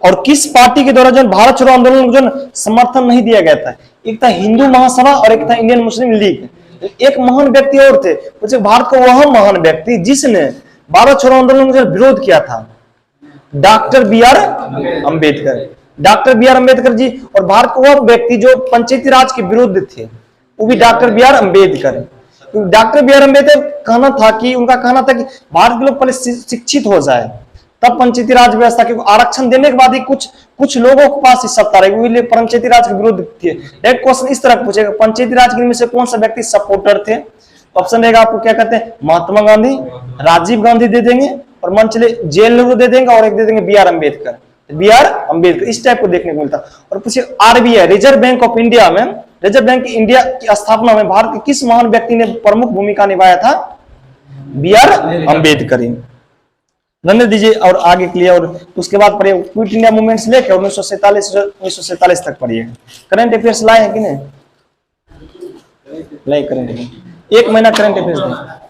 A: और किस पार्टी के द्वारा जो भारत छोड़ो आंदोलन को जो समर्थन नहीं दिया गया था? एक था हिंदू महासभा और एक था इंडियन मुस्लिम लीग। एक महान व्यक्ति और थे, पूछे भारत को वह महान व्यक्ति जिसने भारत छोड़ो आंदोलन का विरोध किया था? Doctor B R Ambedkar ji. और भारत को वह व्यक्ति जो पंचायती राज के विरुद्ध थे, वो भी doctor B R Ambedkar. Doctor B R Ambedkar उनका कहना था कि भारत के लोग पहले शिक्षित हो जाए, तब पंचायती राज व्यवस्था के आरक्षण देने के बाद ही कुछ लोगों के पास सत्ता रहेगी। पंचायती राज के विरुद्ध थे। एक क्वेश्चन इस तरह पूछेगा, पंचायती राज में से कौन सा व्यक्ति सपोर्टर थे? तो ऑप्शन रहेगा आपको क्या कहते हैं, महात्मा गांधी, राजीव गांधी दे देंगे, और मान चले जेएल नेहरू दे देंगे, और एक दे देंगे B R Ambedkar. B R Ambedkar इस टाइप को देखने को मिलता। और पूछिए RBI, Reserve Bank of India में, रिजर्व बैंक इंडिया की स्थापना में भारत के किस महान व्यक्ति ने प्रमुख भूमिका निभाया था? B R Ambedkar. धन्यवाद दीजिए और आगे के लिए। और उसके बाद पढ़िए क्विट इंडिया मूवमेंट से लेकर 1947 तक पढ़िए। करंट अफेयर्स लाए हैं कि नहीं? लाए करंट अफेयर, एक महीना करंट अफेयर्स दें।